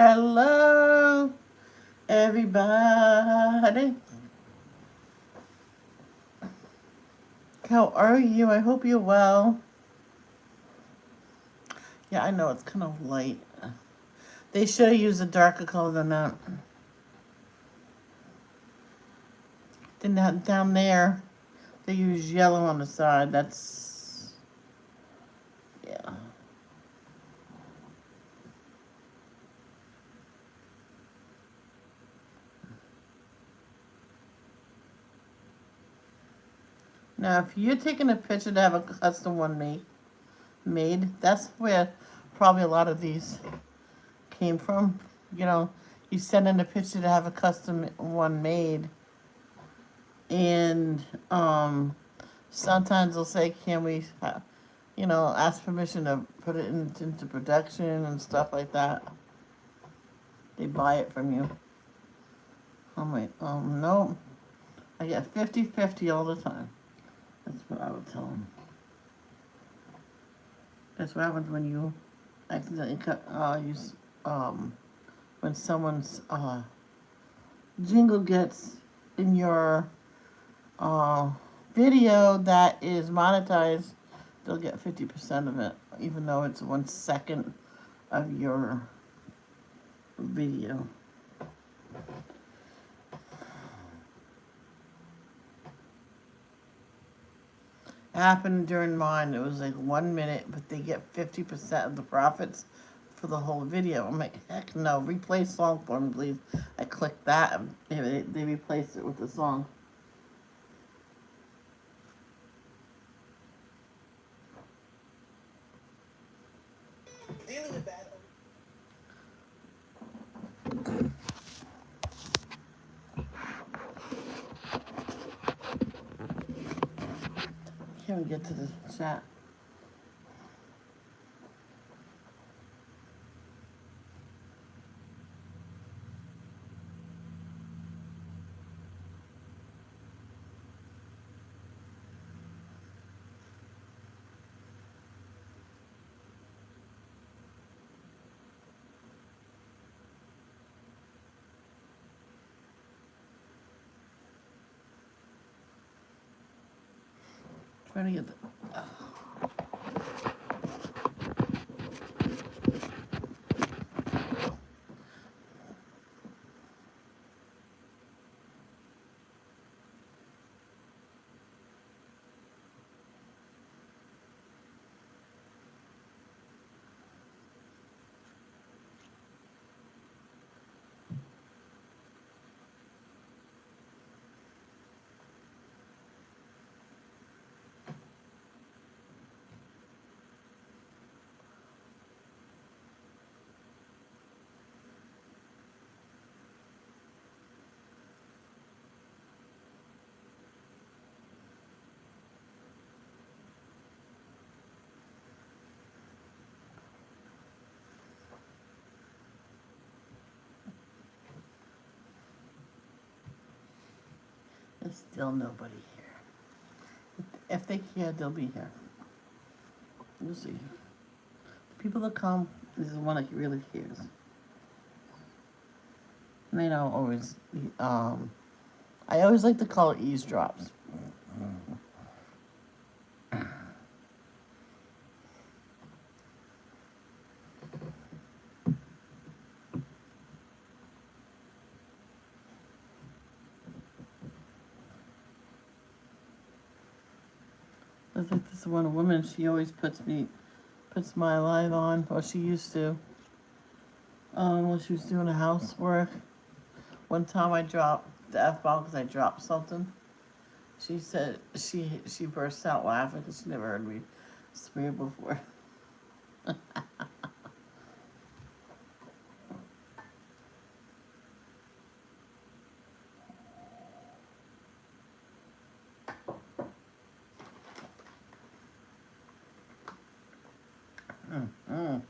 Hello, everybody. How are you? I hope you're well. Yeah, I know it's kind of light. They should have used a darker color than that. Then down there, they use yellow on the side. That's, yeah. Now, if you're taking a picture to have a custom one made, that's where probably a lot of these came from. You know, you send in a picture to have a custom one made, and sometimes they'll say, "Can we, ask permission to put it into production and stuff like that?" They buy it from you. I'm like, no, I get 50-50 all the time. That's what I would tell them. That's what happens when you accidentally use, when someone's jingle gets in your uh, video that is monetized, they'll get 50% of it, even though it's 1 second of your video. It happened during mine. It was like 1 minute, but they get 50% of the profits for the whole video. I'm like, heck no, replay song for me, please. I clicked that, and they replaced it with the song. Can't we get to the chat? Trying to get the. There's still nobody here. If they care, they'll be here. We'll see. People that come, this is one that really cares. And they don't always. I always like to call it eavesdrops. I think this one woman. She always puts my live on, or she used to. When she was doing the housework. One time I dropped the F bomb because I dropped something. She said she burst out laughing because she never heard me swear before. A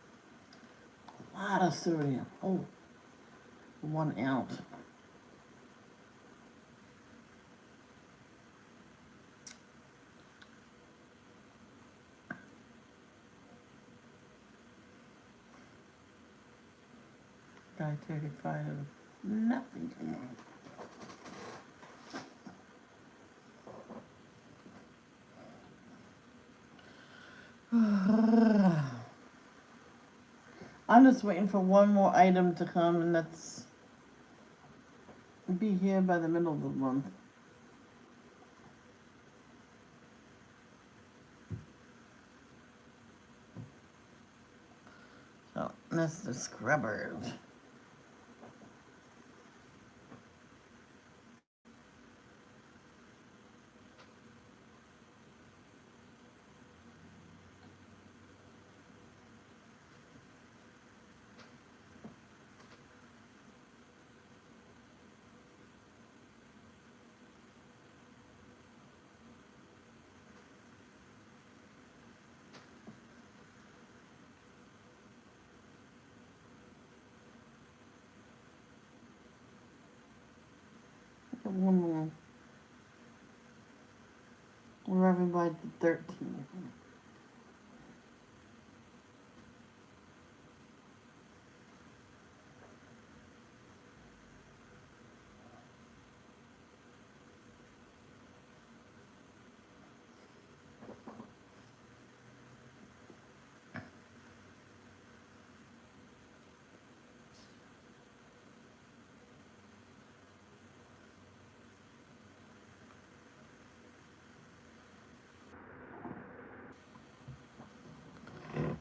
lot of sodium. Oh, 1 ounce. 5:35 of nothing. I'm just waiting for one more item to come, and that's be here by the middle of the month. So that's the scrubbers. One more. We're having by the 13th.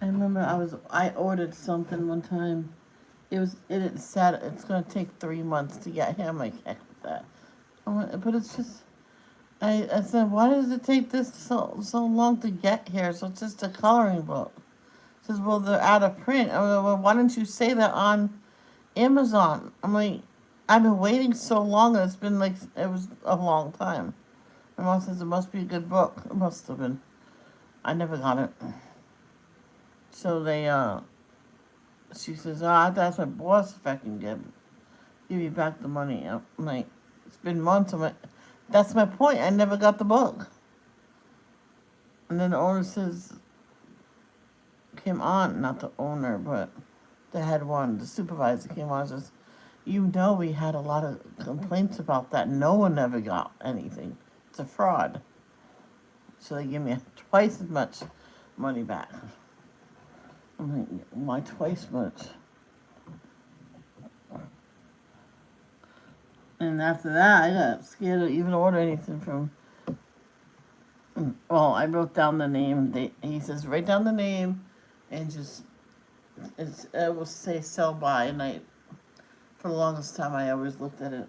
I remember I ordered something one time. It said it's gonna take 3 months to get here. I'm like, heck with that. But it's just I said, why does it take this so long to get here? So it's just a coloring book. It says, well, they're out of print. I'm like, well, why didn't you say that on Amazon? I'm like, I've been waiting so long, and it's been like it was a long time. My mom says it must be a good book. It must have been. I never got it. So she says, I have to ask my boss if I can give you back the money. I'm like, it's been months. I'm like, that's my point. I never got the book. And then the owner says, came on, not the owner, but the head one, the supervisor came on and says, we had a lot of complaints about that. No one ever got anything. It's a fraud. So they give me twice as much money back. I'm like, why twice much? And after that, I got scared to even order anything from. Well, I wrote down the name. He says, write down the name, and it will say sell by. And for the longest time, I always looked at it.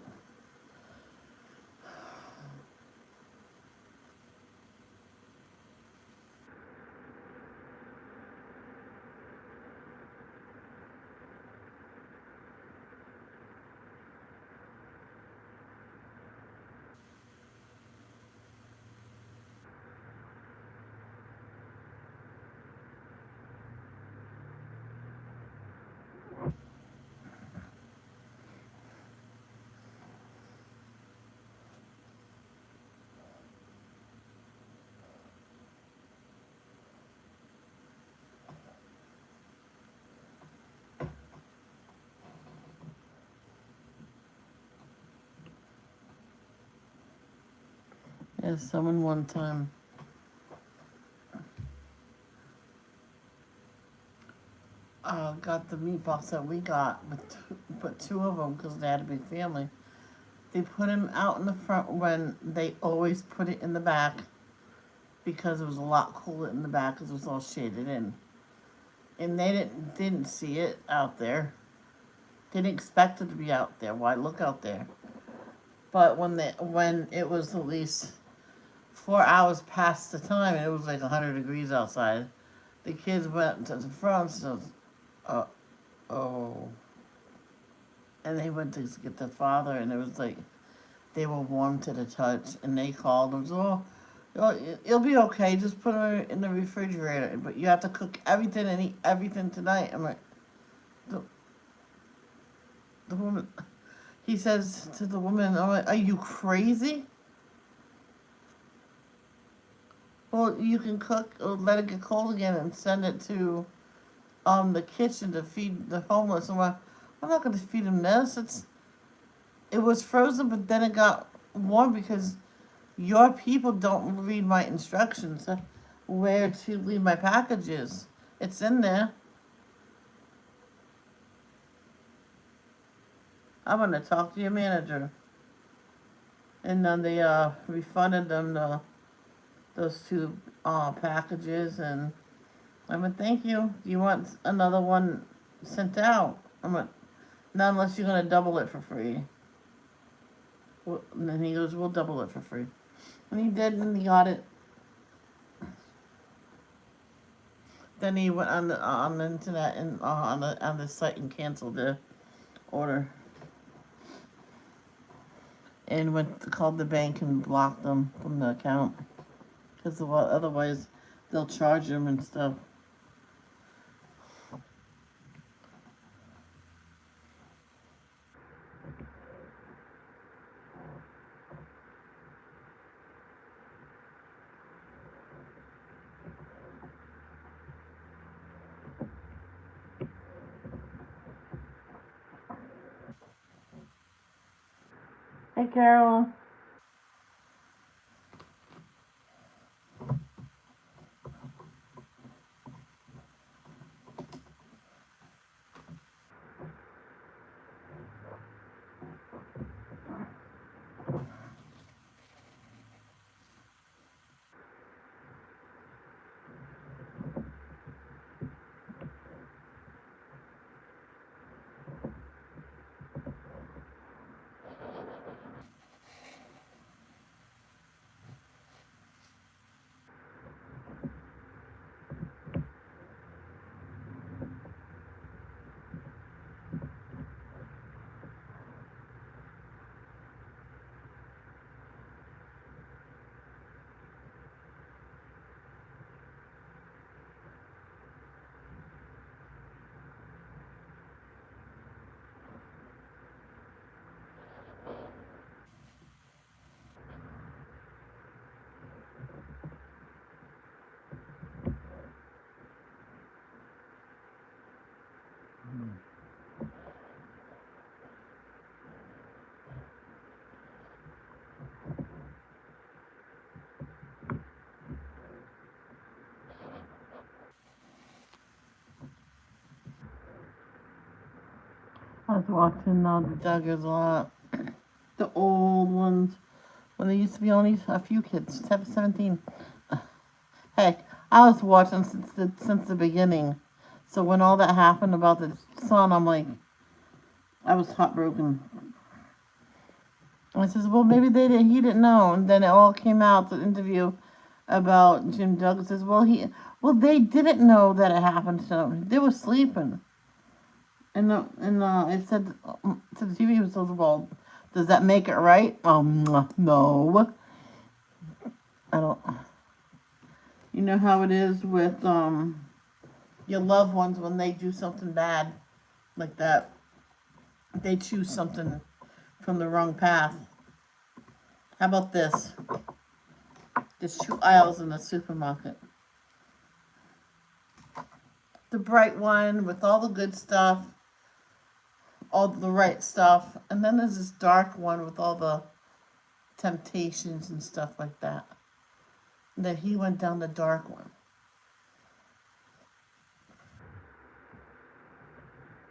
Yeah, someone one time got the meatballs that we got, but two of them because they had a big family. They put them out in the front when they always put it in the back because it was a lot cooler in the back because it was all shaded in. And they didn't see it out there. Didn't expect it to be out there. Why look out there? But when it was at least 4 hours past the time and it was like 100 degrees outside, the kids went to the front and said, oh. And they went to get their father, and it was like they were warm to the touch. And they called them, so, it'll be okay. Just put them in the refrigerator, but you have to cook everything and eat everything tonight. I'm like, the woman. He says to the woman, I'm like, are you crazy? Well, you can cook or let it get cold again and send it to the kitchen to feed the homeless. And I'm not going to feed him this. It was frozen, but then it got warm because your people don't read my instructions where to leave my packages. It's in there. I'm going to talk to your manager. And then they refunded them those two packages, and I went, thank you. Do you want another one sent out? I went, not unless you're going to double it for free. Well, and then he goes, we'll double it for free. And he did, and he got it. Then he went on the internet and on the site and canceled the order. And called the bank and blocked them from the account. Because otherwise they'll charge him and stuff. Hey, Carol. I was watching the Duggars a lot. The old ones. When there used to be only a few kids, 17. Heck, I was watching since the beginning. So when all that happened about the son, I'm like, I was heartbroken. I says, well, maybe he didn't know. And then it all came out, the interview about Jim Douglas says, well, they didn't know that it happened to them. They were sleeping. And it said to the TV, it says, well, does that make it right? No. I don't. You know how it is with your loved ones when they do something bad like that. They choose something from the wrong path. How about this? There's 2 aisles in the supermarket. The bright one with all the good stuff, all the right stuff, and then there's this dark one with all the temptations and stuff like that. And then he went down the dark one.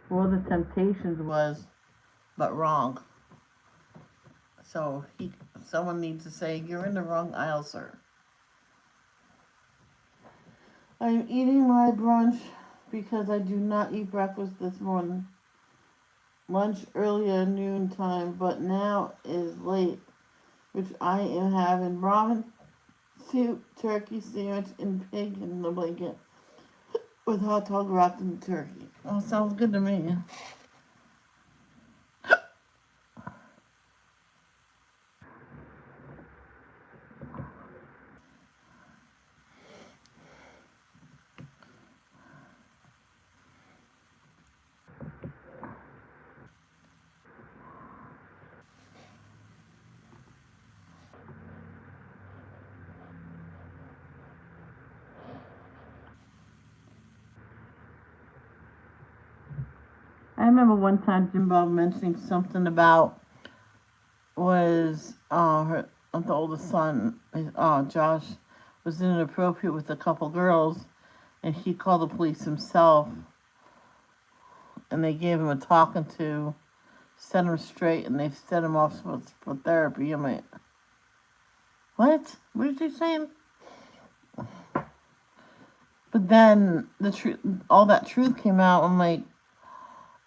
Well, the temptations was, but wrong. So someone needs to say, you're in the wrong aisle, sir. I'm eating my brunch because I do not eat breakfast this morning. Lunch earlier noontime, but now is late, which I am having ramen soup, turkey sandwich, and pig in the blanket with hot dog wrapped in turkey. Oh, sounds good to me. I'm remember one time Jim Bob mentioning something about was the oldest son, Josh, was inappropriate with a couple girls, and he called the police himself, and they gave him a talking to, set him straight, and they set him off for therapy. I'm like, what? What is he saying? But then the truth, all that truth came out. I'm like,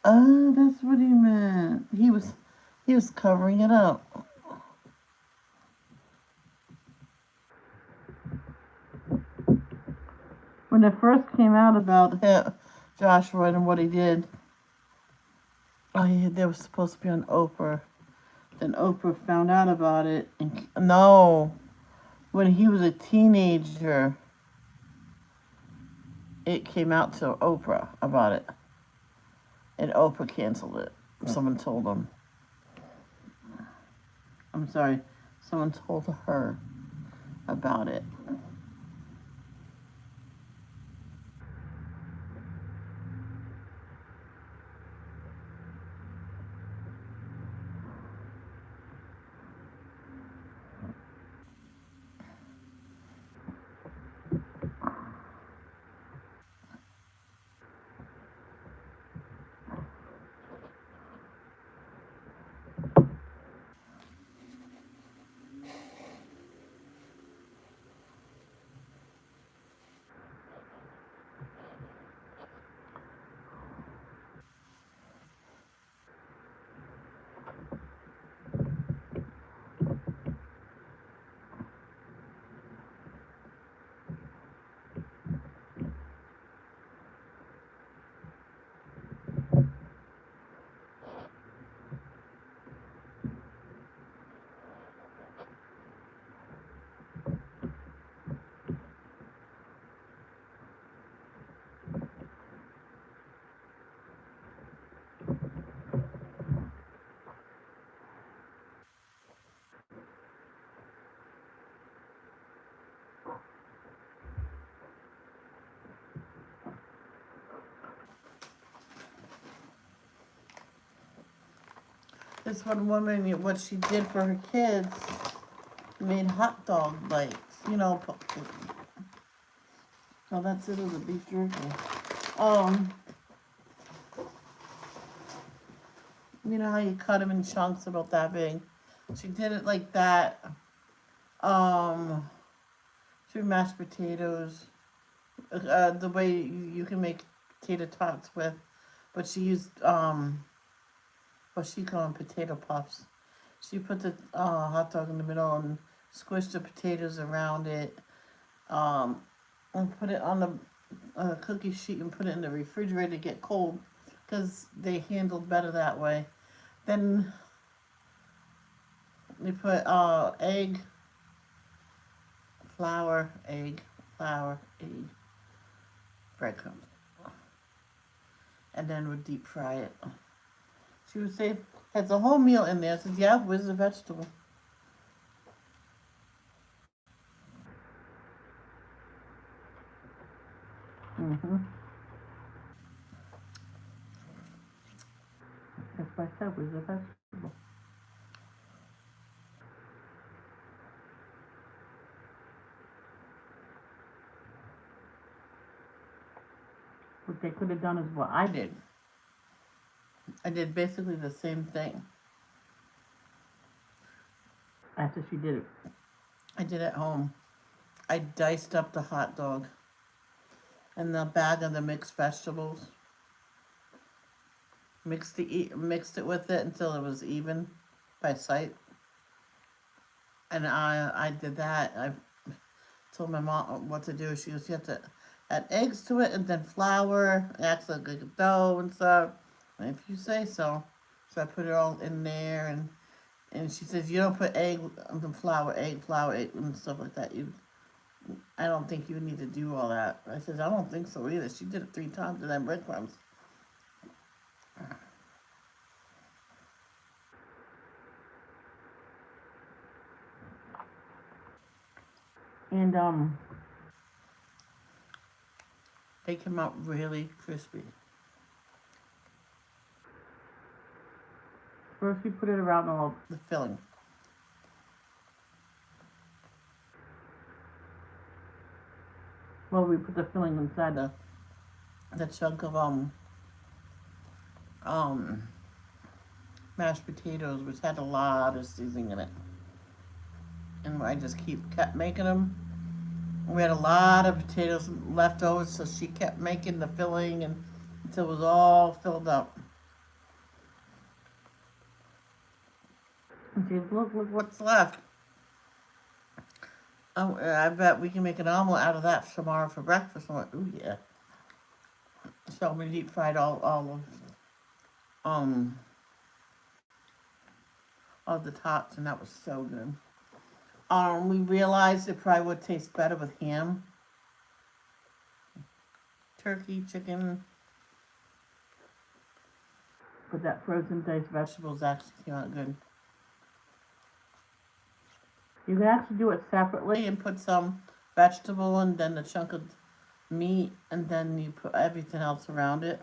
oh, that's what he meant. He was covering it up. When it first came out about him, Joshua and what he did, oh yeah, they were supposed to be on Oprah. Then Oprah found out about it, and no, when he was a teenager, it came out to Oprah about it, and Oprah canceled it. Someone told him. I'm sorry, someone told her about it. This one woman, what she did for her kids, made hot dog bites. Oh, that's it. It was a beef jerky. Um, you know how you cut them in chunks about that big? She did it like that. Um, she mashed potatoes, the way you can make potato tots with, but she used what she called potato puffs. She put the hot dog in the middle and squished the potatoes around it, um, and put it on the cookie sheet and put it in the refrigerator to get cold, because they handled better that way. Then we put flour, egg, breadcrumbs, and then would deep fry it. She would say, has a whole meal in there. I said, yeah, where's the vegetable? Mm-hmm. That's what I said, where's the vegetable? What they could have done is what I did. I did basically the same thing after she did it. I did at home. I diced up the hot dog and the bag of the mixed vegetables. Mixed it with it until it was even by sight. And I did that. I told my mom what to do. She goes, you have to add eggs to it and then flour, acts like a dough and stuff. And if you say so. So I put it all in there, and she says you don't put egg, flour, egg, and stuff like that. I don't think you need to do all that. I said I don't think so either. She did it 3 times with them breadcrumbs. And they came out really crispy. First we put it around all the filling. Well, we put the filling inside the chunk of mashed potatoes, which had a lot of seasoning in it. And I just kept making them. We had a lot of potatoes left over, so she kept making the filling and until it was all filled up. And she said, look what's left. I bet we can make an omelet out of that tomorrow for breakfast. I'm like, ooh yeah. So we deep fried um all the tops, and that was so good. We realized it probably would taste better with ham, turkey, chicken, but that frozen diced vegetables actually came out good. You can actually do it separately and put some vegetable and then a chunk of meat, and then you put everything else around it.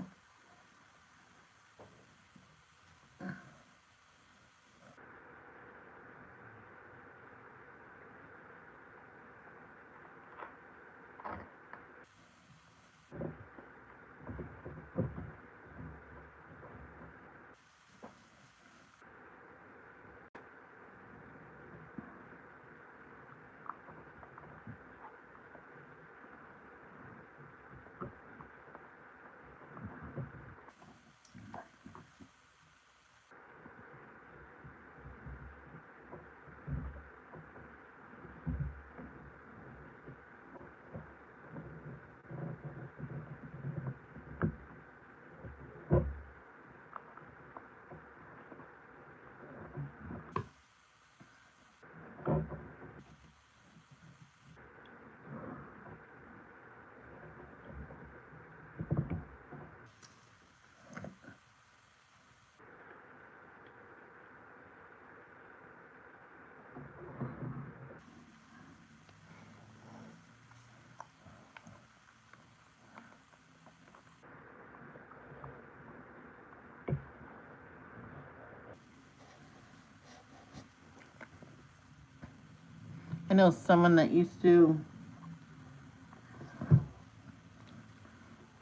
I know someone that used to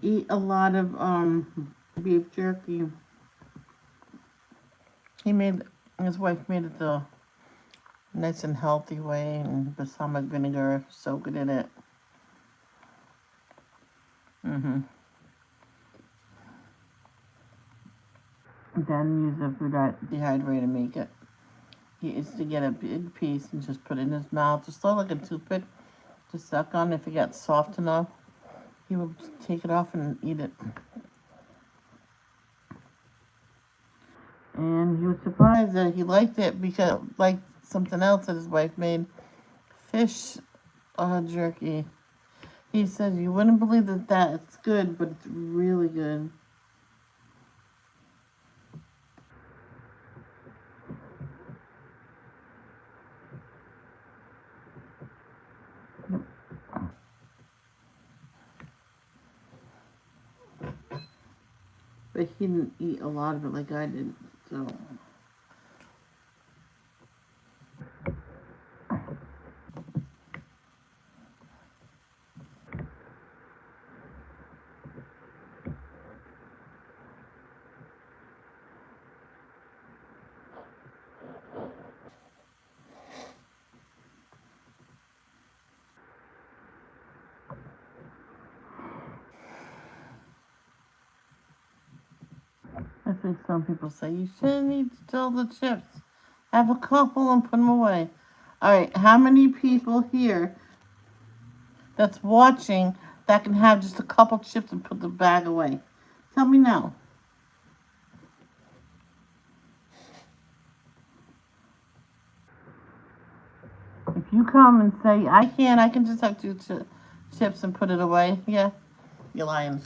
eat a lot of beef jerky. His wife made it the nice and healthy way, and balsamic vinegar so good in it. Then use a food dehydrator to make it. He used to get a big piece and just put it in his mouth, just like a toothpick to suck on. If it got soft enough, he would take it off and eat it. And he was surprised that he liked it because, like something else that his wife made, fish jerky. He said, you wouldn't believe that it's good, but it's really good. But he didn't eat a lot of it like I did, so. I think some people say you shouldn't eat still the chips. Have a couple and put them away. All right, how many people here that's watching that can have just a couple chips and put the bag away? Tell me now. If you come and say, I can just have two chips and put it away, yeah, you're lying.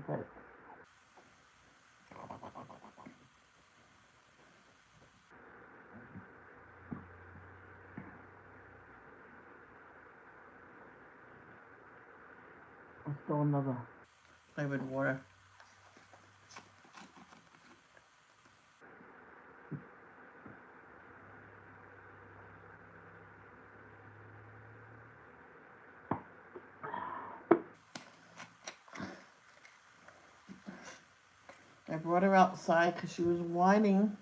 Okay. Let's go another flavored water. I brought her outside because she was whining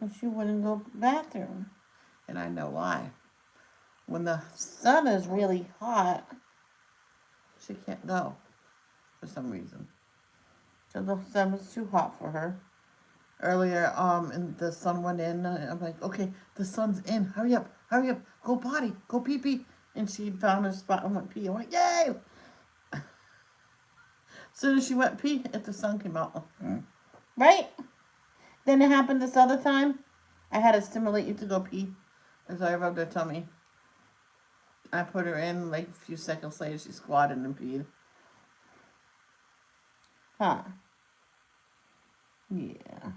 and she wouldn't go to the bathroom. And I know why. When the sun is really hot, she can't go for some reason. So the sun was too hot for her. Earlier, and the sun went in. And I'm like, okay, the sun's in. Hurry up, go potty, go pee pee. And she found her spot and went pee. I went, yay! As soon as she went pee, the sun came out. Right? Then it happened this other time. I had to stimulate you to go pee. As I rubbed her tummy. I put her in, like a few seconds later, she squatted and peed. Huh. Yeah.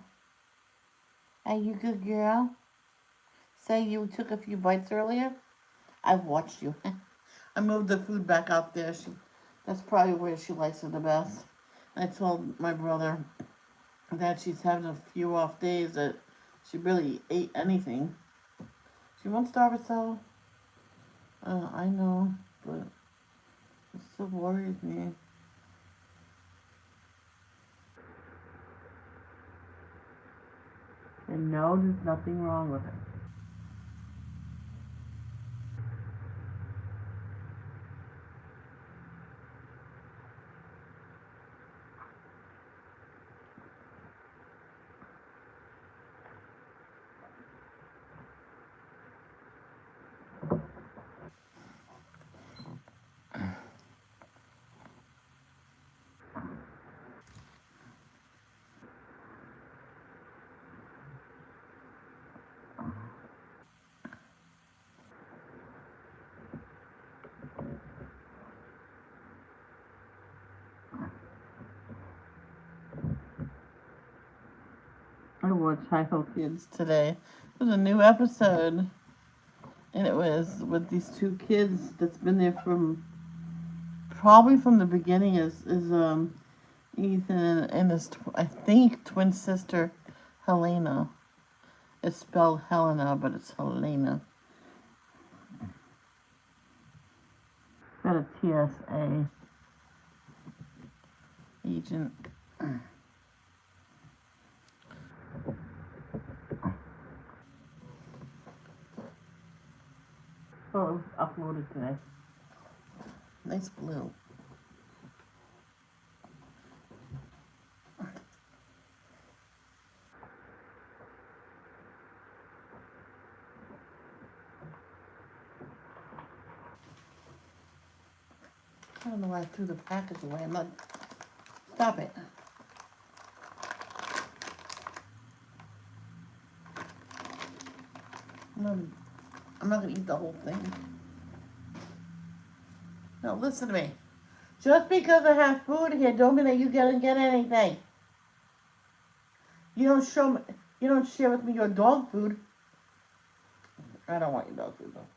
Are you a good girl? Say you took a few bites earlier? I watched you. I moved the food back out there. That's probably where she likes it the best. I told my brother that she's having a few off days that she barely ate anything. She won't starve herself. I know, but it still worries me. And no, there's nothing wrong with her. I watched High Ho Kids today. It was a new episode, and it was with these two kids that's been there from probably from the beginning. Is Ethan and his I think twin sister Helena. It's spelled Helena, but it's Helena. Got a TSA agent. Oh, it was uploaded today. Nice blue. I don't know why I threw the package away. I'm not. Stop it. I'm not gonna eat the whole thing. No, listen to me. Just because I have food here, don't mean that you get anything. You don't show me. You don't share with me your dog food. I don't want your dog food though.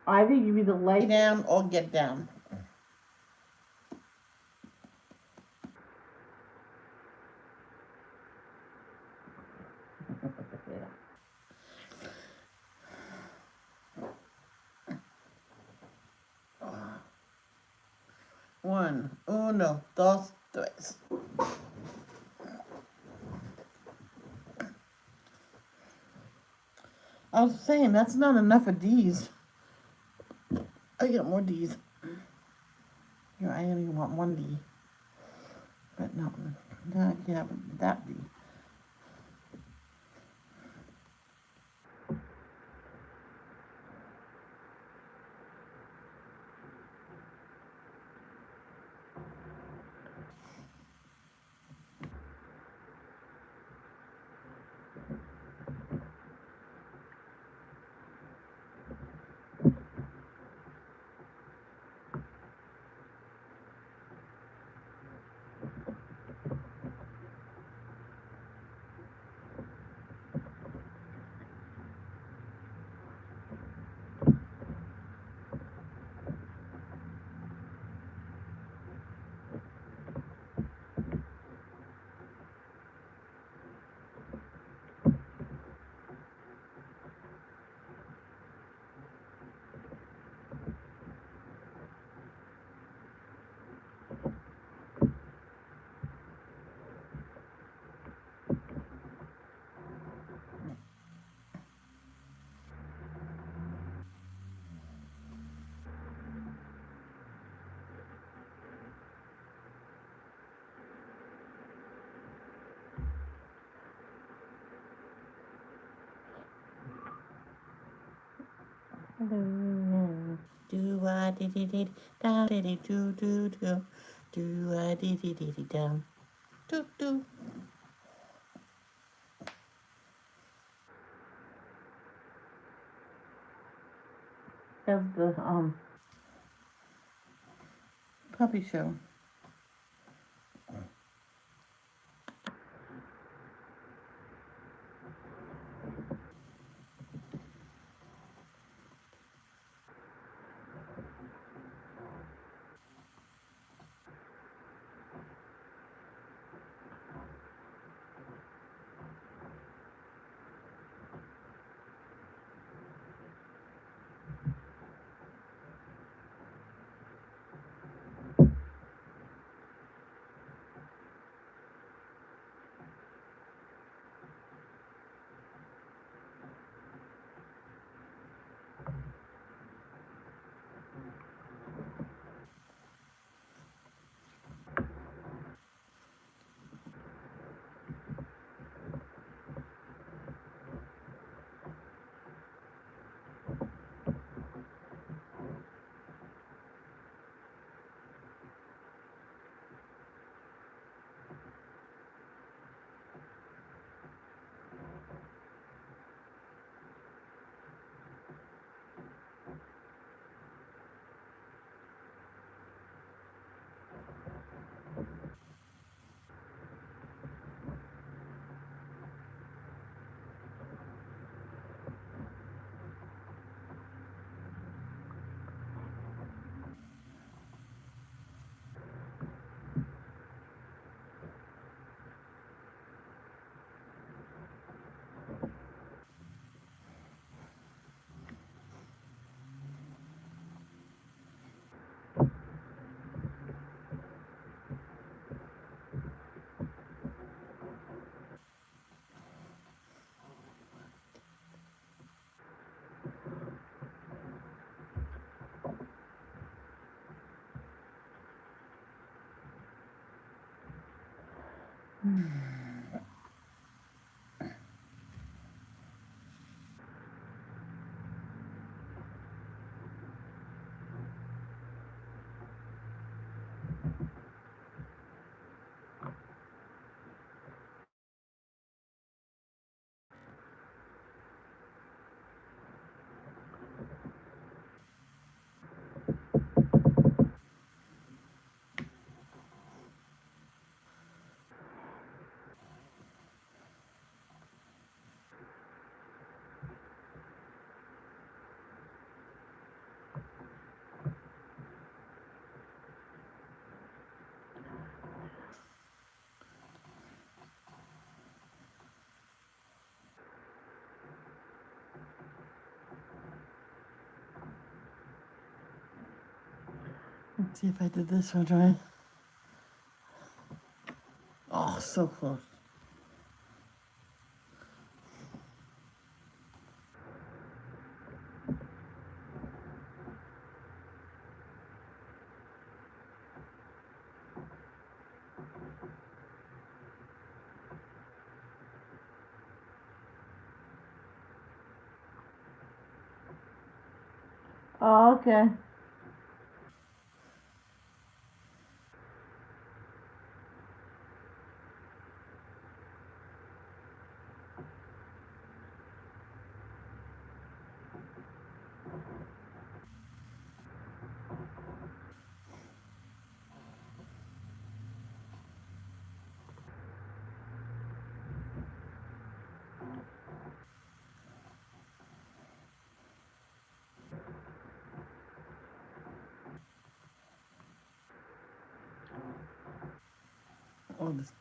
Either you either lay down or get down. One, uno, dos, tres. I was saying that's not enough of D's. I get more D's. Here, I only want one D. But no, I can't have that D. Do I did it down did it do I did it down do. Of the puppy show. Let's see if I did this one right. Oh, so close. Oh, okay. Oh, this.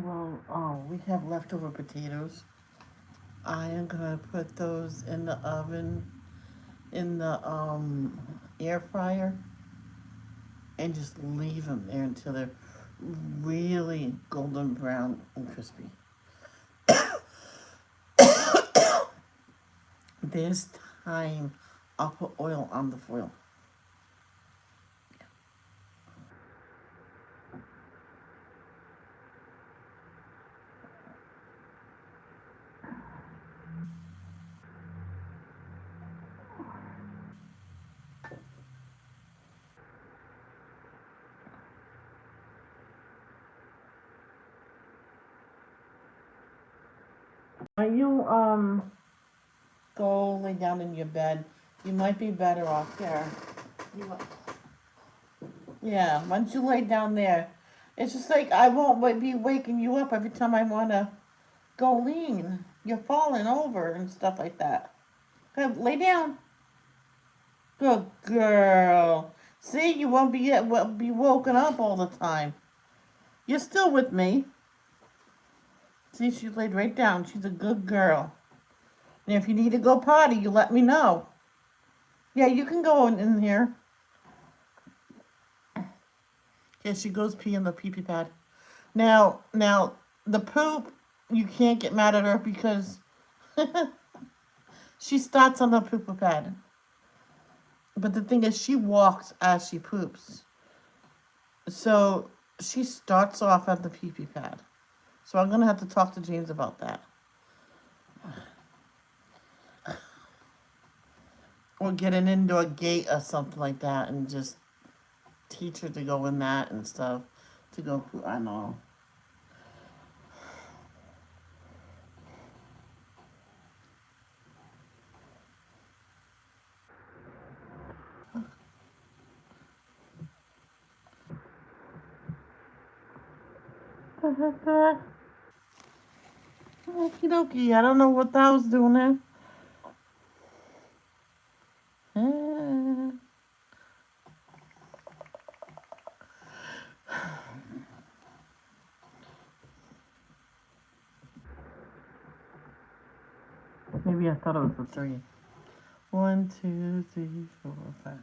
Well, we have leftover potatoes. I am gonna put those in the oven, in the air fryer, and just leave them there until they're really golden brown and crispy. This time, I'll put oil on the foil. When you go lay down in your bed, you might be better off there. You, yeah, once you lay down there, it's just like I won't be waking you up every time I want to go lean. You're falling over and stuff like that. Okay, lay down. Good girl. See, you won't be woken up all the time. You're still with me. See, she laid right down. She's a good girl. And if you need to go potty, you let me know. Yeah, you can go in here. Yeah, she goes pee in the pee-pee pad. Now, the poop, you can't get mad at her because she starts on the pooper pad. But the thing is, she walks as she poops. So she starts off at the pee-pee pad. So I'm going to have to talk to James about that. Or get an indoor gate or something like that and just teach her to go in that and stuff. To go poop. I know. Okie dokie. I don't know what that was doing there. Maybe I thought it was a 3. 1, 2, 3, 4, 5.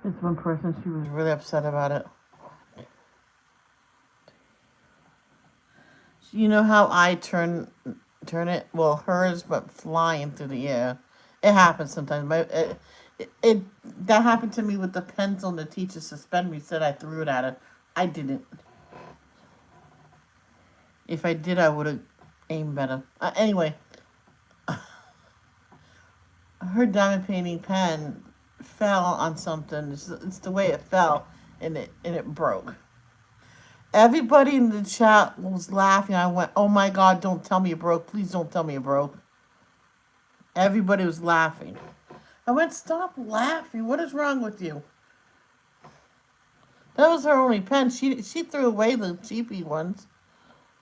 This one person, she was really upset about it. You know how I turn it? Well, hers went flying through the air. It happens sometimes. But that happened to me with the pencil and the teacher suspended me, said I threw it at her. I didn't. If I did, I would have aimed better. Anyway, her diamond painting pen fell on something. It's the way it fell, and it broke. Everybody in the chat was laughing. I went, "Oh my God, don't tell me it broke. Please don't tell me it broke." Everybody was laughing. I went, "Stop laughing. What is wrong with you?" That was her only pen. She threw away the cheapy ones.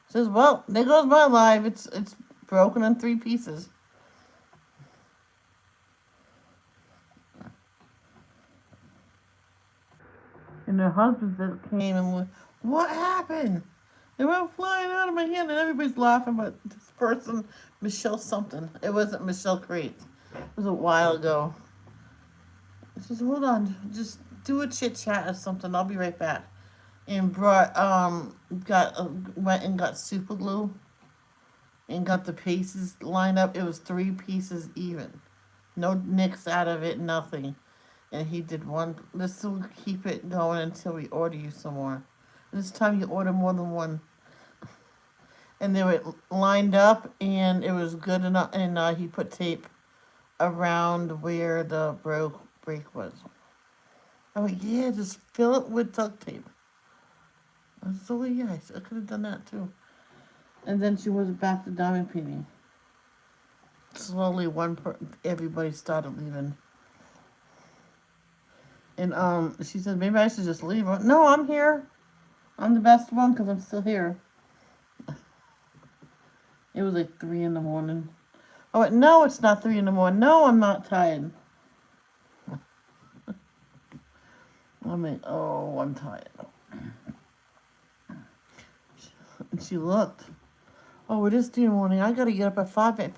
Says, "Well, there goes my life. It's broken in 3 pieces." And her husband came and went, "What happened?" It went flying out of my hand, and everybody's laughing. But this person, Michelle something. It wasn't Michelle Crate. It was a while ago. She says, "Hold on, just do a chit chat or something. I'll be right back." And went and got super glue and got the pieces lined up. It was 3 pieces even, no nicks out of it, nothing. And he did one. This will keep it going until we order you some more. This time you order more than one. And they were lined up, and it was good enough. And he put tape around where the break was. Oh yeah, just fill it with duct tape. So yeah, I could have done that too. And then she was back to diamond painting. Slowly, everybody started leaving. And she said, "Maybe I should just leave." No, I'm here. I'm the best one because I'm still here. It was like 3 in the morning. Oh, no, it's not 3 in the morning. No, I'm not tired. I'm like, oh, I'm tired. And she looked. Oh, it is 3 in the morning. I gotta get up at 5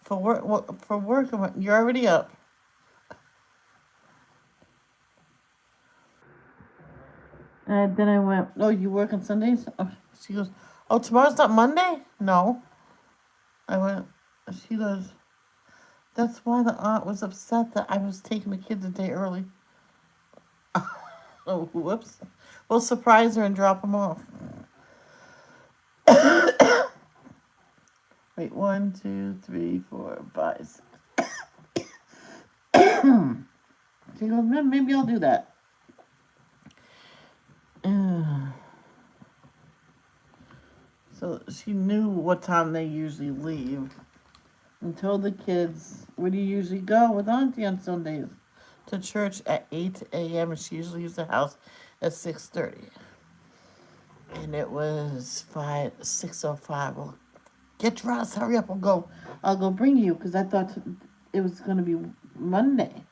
for work. For work, I'm like, you're already up. And then I went, oh, you work on Sundays? Oh, she goes, oh, tomorrow's not Monday? No. I went, she goes, that's why the aunt was upset that I was taking the kids a day early. Oh, whoops. We'll surprise her and drop them off. Wait, 1, 2, 3, 4, 5, 6. She goes, maybe I'll do that. So she knew what time they usually leave and told the kids, where do you usually go with Auntie on Sundays? To church at 8 a.m. and she usually leaves the house at 6:30. And it was 6:05. Well, get dressed, hurry up, I'll go bring you, because I thought it was going to be Monday.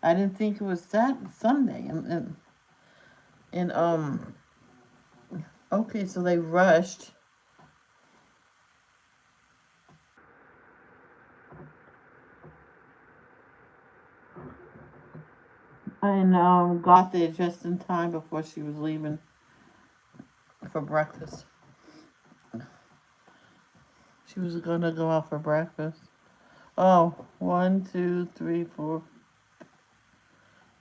I didn't think it was Sunday. And okay, so they rushed. And got there just in time before she was leaving for breakfast. She was gonna go out for breakfast. Oh, 1, 2, 3, 4.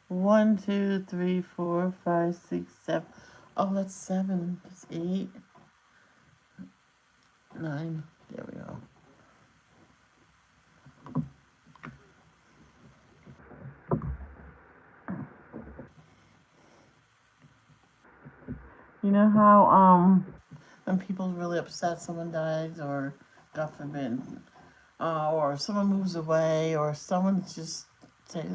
1, 2, 3, 4, 5, 6, 7. Oh, that's 7. That's 8, 9. There we go. You know how when people's really upset, someone dies, or God forbid, or someone moves away, or someone just say,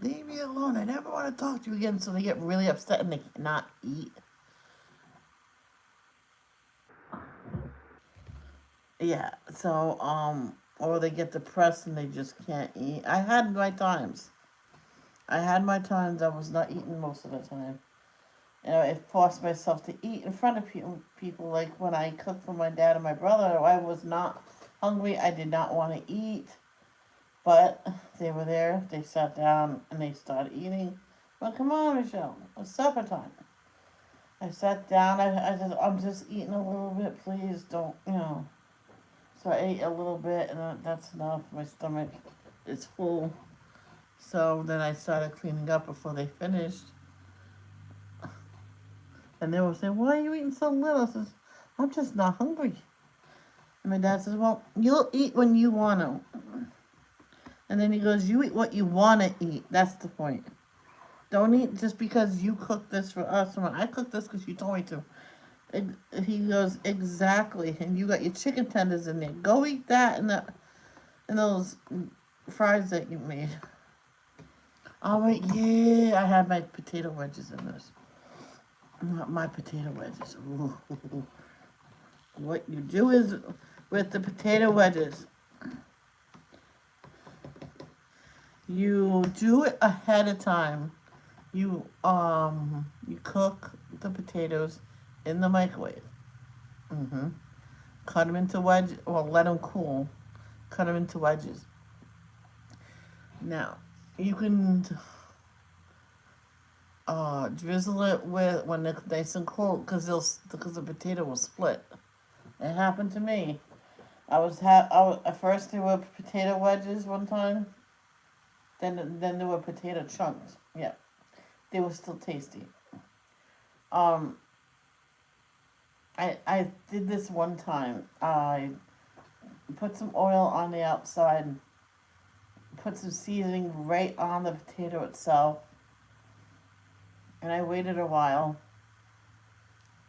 "Leave me alone. I never want to talk to you again." So they get really upset and they cannot eat. Yeah. So or they get depressed and they just can't eat. I had my times. I was not eating most of the time. You know, I forced myself to eat in front of people. Like when I cooked for my dad and my brother, I was not hungry. I did not want to eat, but they were there. They sat down and they started eating. Well, come on, Michelle, it's supper time. I sat down. I'm just eating a little bit, please. Don't, you know. So I ate a little bit, and that's enough. My stomach is full. So then I started cleaning up before they finished. And they were saying, "Why are you eating so little?" I says, "I'm just not hungry." And my dad says, "Well, you'll eat when you want to." And then he goes, "You eat what you want to eat. That's the point. Don't eat just because you cooked this for us. I cooked this because you told me to." He goes, "Exactly. And you got your chicken tenders in there. Go eat that and those fries that you made." Oh, wait, yeah. I had my potato wedges in this. Not my potato wedges. Ooh. What you do is, with the potato wedges, you do it ahead of time. You cook the potatoes in the microwave. Mm-hmm. Cut them into wedges. Well, let them cool. Cut them into wedges. Now, you can drizzle it with when they're nice and cold, because the potato will split. It happened to me. At first there were potato wedges one time. Then there were potato chunks. Yeah, they were still tasty. Um, I did this one time. I put some oil on the outside, put some seasoning right on the potato itself, and I waited a while.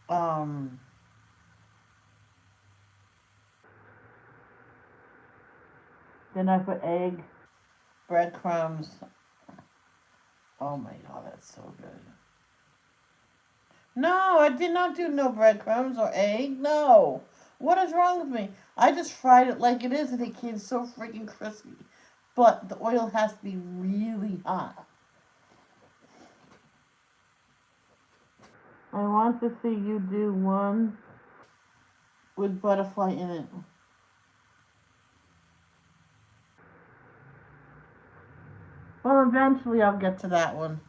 Um, then I put egg, breadcrumbs. Oh my god, that's so good. No, I did not do no breadcrumbs or egg. No. What is wrong with me? I just fried it like it is and it came so freaking crispy. But the oil has to be really hot. I want to see you do one with butterfly in it. Well, eventually I'll get to that one.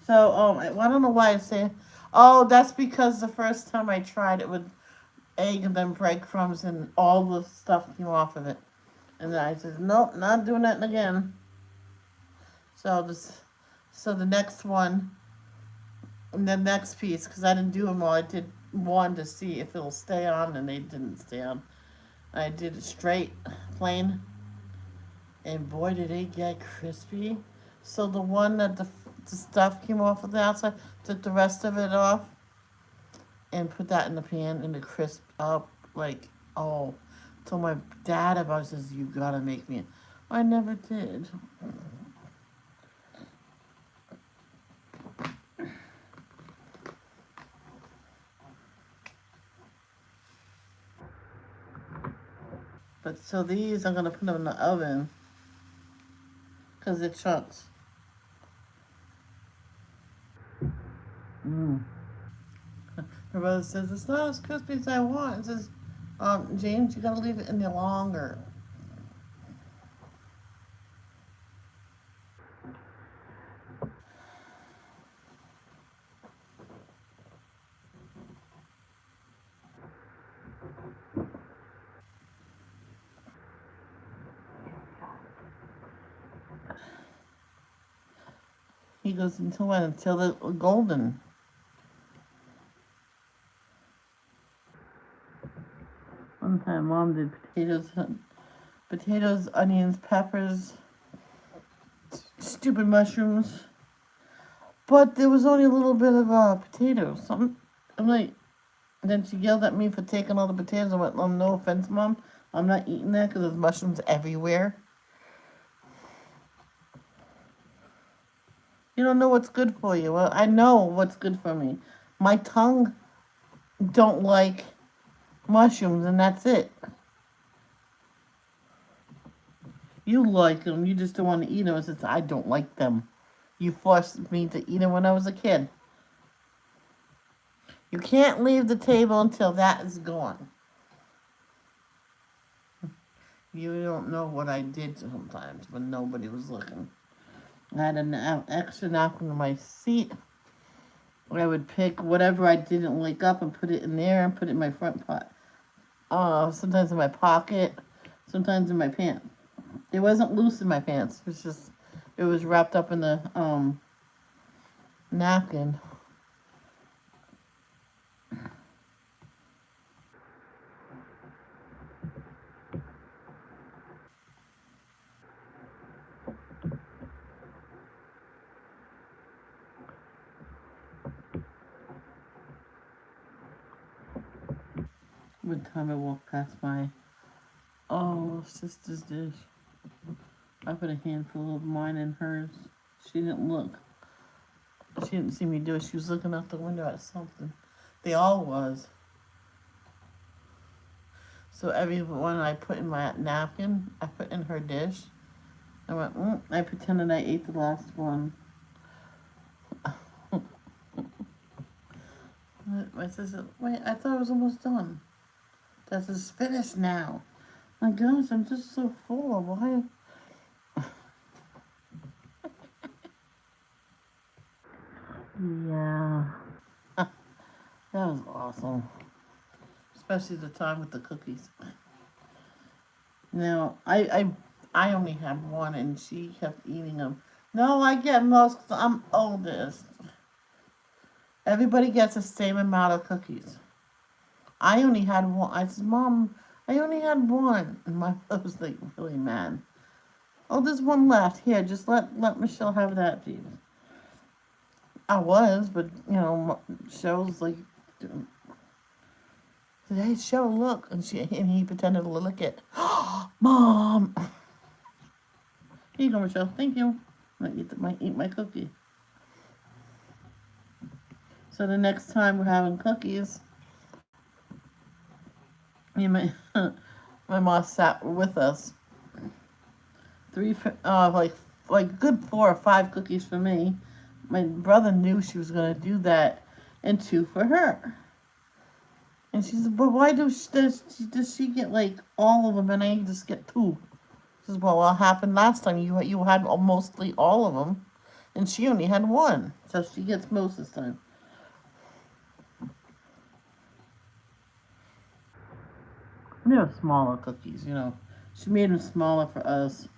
So, I don't know why I say. Oh, that's because the first time I tried it with egg and then breadcrumbs and all the stuff came off of it. And then I said, nope, not doing that again. So this, so the next one, and the next piece, because I didn't do them all. I did one to see if it'll stay on, and they didn't stay on. I did it straight, plain, and boy, did it get crispy. So the one that the stuff came off of the outside, took the rest of it off, and put that in the pan, and it crisped up like, oh. Told my dad about it, says, you gotta make me. I never did. But so these, I'm gonna put them in the oven because they're chunks. Mm. My brother says it's not as crispy as I want. It says, James, you gotta leave it in there longer. He goes, until when? Until they're golden. One time, Mom did potatoes, onions, peppers, stupid mushrooms. But there was only a little bit of potatoes. I'm like, and then she yelled at me for taking all the potatoes. I went, no offense, Mom. I'm not eating that because there's mushrooms everywhere. You don't know what's good for you. Well, I know what's good for me. My tongue don't like mushrooms, and that's it. You like them, you just don't want to eat them. It's just, I don't like them. You forced me to eat them when I was a kid. You can't leave the table until that is gone. You don't know what I did sometimes when nobody was looking. I had an extra napkin in my seat. I would pick whatever I didn't wake up and put it in there and put it in my front pot. Sometimes in my pocket, sometimes in my pants. It wasn't loose in my pants. It was wrapped up in the napkin. One time I walked past my sister's dish. I put a handful of mine in hers. She didn't look. She didn't see me do it. She was looking out the window at something. They all was. So every one I put in my napkin, I put in her dish. I went, I pretended I ate the last one. My sister, wait, I thought it was almost done. This is finished now. My gosh, I'm just so full. Why? Yeah. That was awesome. Especially the time with the cookies. Now, I only had one and she kept eating them. No, I get most because I'm oldest. Everybody gets the same amount of cookies. I only had one. I said, Mom, I only had one. And my mother was like really mad. Oh, there's one left. Here, just let Michelle have that, please. I was, but Cheryl's like, hey, Cheryl, look, and he pretended to lick it. Mom, here you go, Michelle. Thank you. Might eat my cookie. So the next time we're having cookies, you may, my mom sat with us. Three, like good 4 or 5 cookies for me. My brother knew she was gonna do that, and 2 for her. And she said, "But why does she get like all of them, and I just get 2?" She says, "Well, what happened last time? You had mostly all of them, and she only had 1, so she gets most this time." And they were smaller cookies, you know. She made them smaller for us,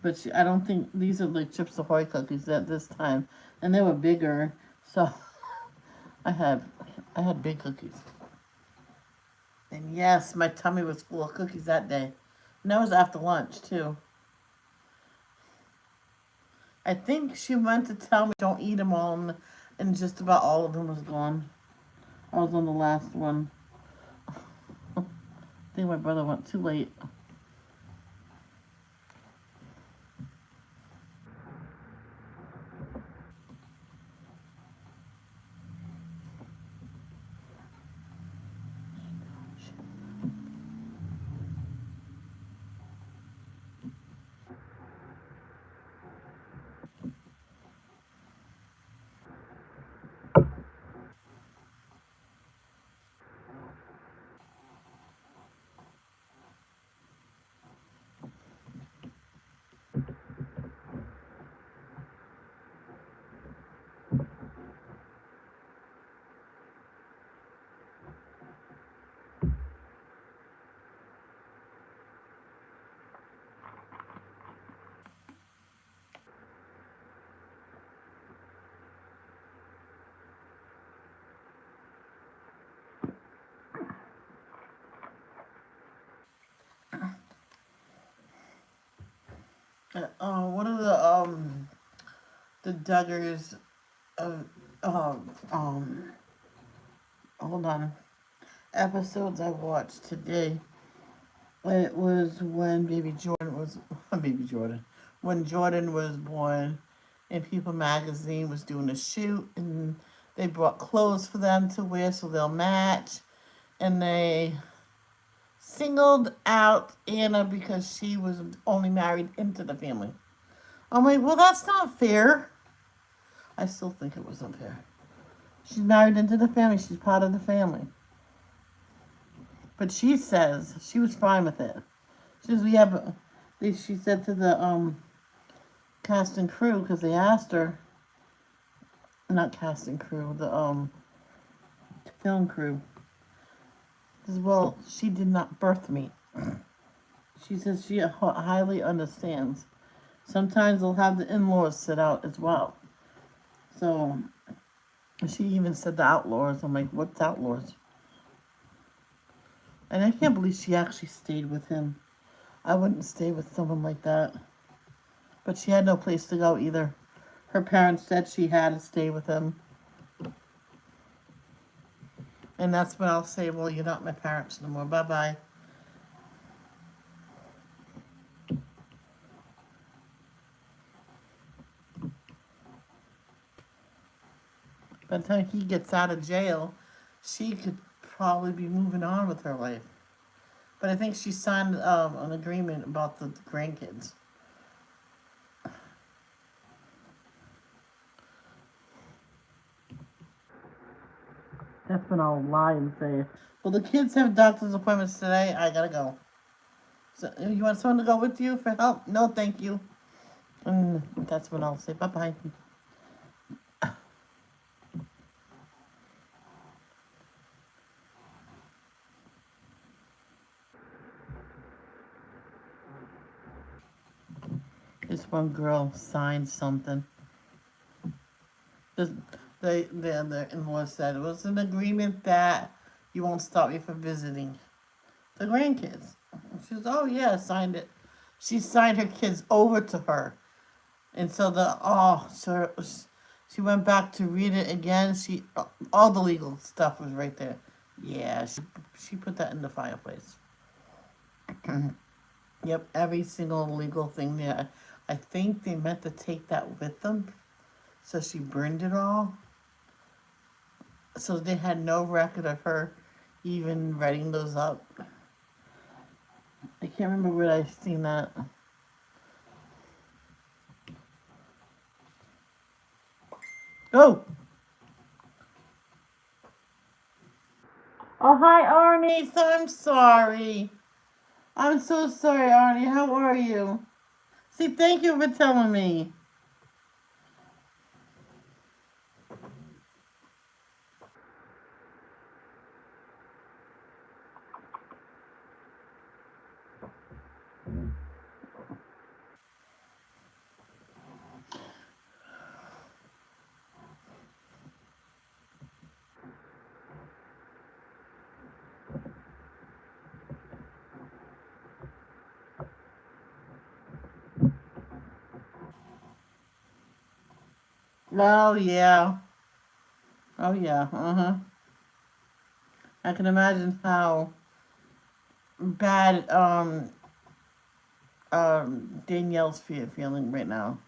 but I don't think these are like Chips Ahoy cookies at this time, and they were bigger, so I had I had big cookies. And yes, my tummy was full of cookies that day. And that was after lunch too. I think she meant to tell me don't eat them all, and just about all of them was gone. I was on the last one. I think my brother went too late. One of the Duggars of hold on, episodes I watched today. It was when baby Jordan was baby Jordan when Jordan was born, and People Magazine was doing a shoot, and they brought clothes for them to wear so they'll match, and they singled out Anna because she was only married into the family. I'm like, well, that's not fair. I still think it was unfair. She's married into the family. She's part of the family. But she says she was fine with it. She says, "Yeah, but," she said to the cast and crew, because they asked her, not cast and crew, the film crew. Says, "Well, she did not birth me." She says she highly understands. Sometimes they'll have the in-laws sit out as well. So she even said the outlaws. I'm like, what's outlaws? And I can't believe she actually stayed with him. I wouldn't stay with someone like that. But she had no place to go either. Her parents said she had to stay with him. And that's when I'll say, well, you're not my parents no more. Bye-bye. By the time he gets out of jail, she could probably be moving on with her life. But I think she signed an agreement about the grandkids. That's when I'll lie and say, well, the kids have doctor's appointments today. I gotta go. So you want someone to go with you for help? No, thank you. And that's when I'll say bye-bye. This one girl signed something. This, the in-law said it was an agreement that you won't stop me from visiting the grandkids. She says, "Oh yeah, I signed it." She signed her kids over to her, and so so she went back to read it again. All the legal stuff was right there. Yeah, she put that in the fireplace. Yep, every single legal thing there. I think they meant to take that with them so she burned it all. So they had no record of her even writing those up. I can't remember where I seen that. Oh, oh, hi, Arnie. So I'm sorry. I'm so sorry, Arnie. How are you? See, thank you for telling me. Oh yeah. Oh yeah. Uh huh. I can imagine how bad Danielle's feeling right now.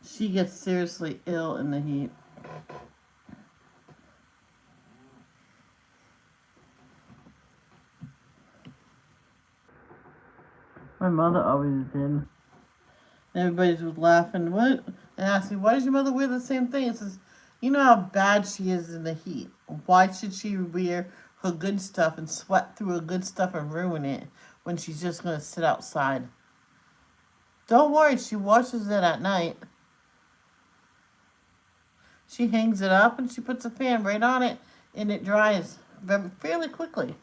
She gets seriously ill in the heat. My mother always did. Everybody was laughing. What? And asked me, why does your mother wear the same thing? It says, you know how bad she is in the heat. Why should she wear her good stuff and sweat through her good stuff and ruin it when she's just going to sit outside? Don't worry, she washes it at night. She hangs it up and she puts a fan right on it and it dries fairly quickly.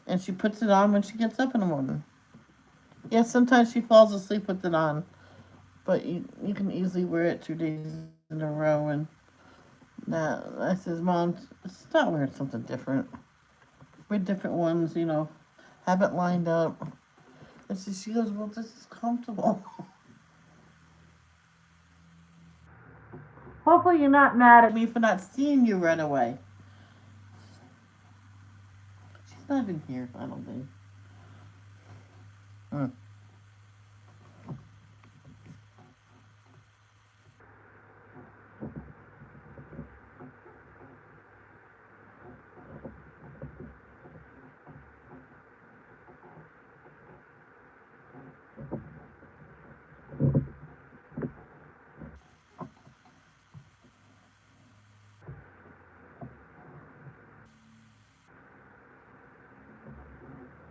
And she puts it on when she gets up in the morning. Yeah, sometimes she falls asleep with it on, but you can easily wear it 2 days in a row. And that I says, Mom, start wearing something different. Wear different ones, have it lined up. And so she goes, well, this is comfortable. Hopefully you're not mad at me for not seeing you right away. She's not even here, I don't think. Hmm.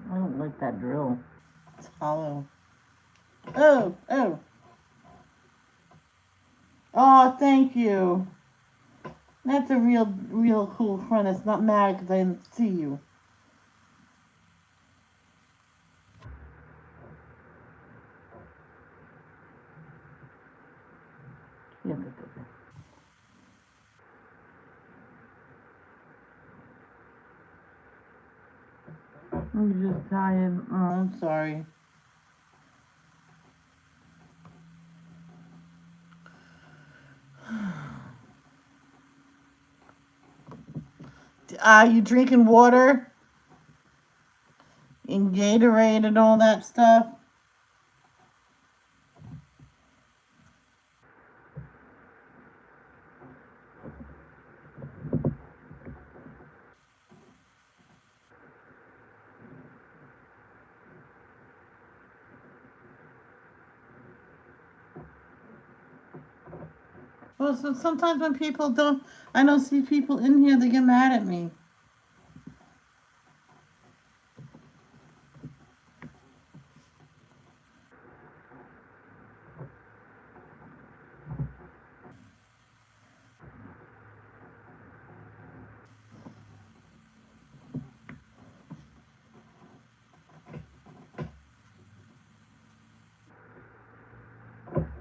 I don't like that drill. It's hollow. Oh, oh. Oh, thank you. That's a real cool friend. It's not mad because I didn't see you. Yeah, I'm just tired. Oh, I'm sorry. Are you drinking water and Gatorade and all that stuff? Well, so sometimes when people don't, I don't see people in here, they get mad at me.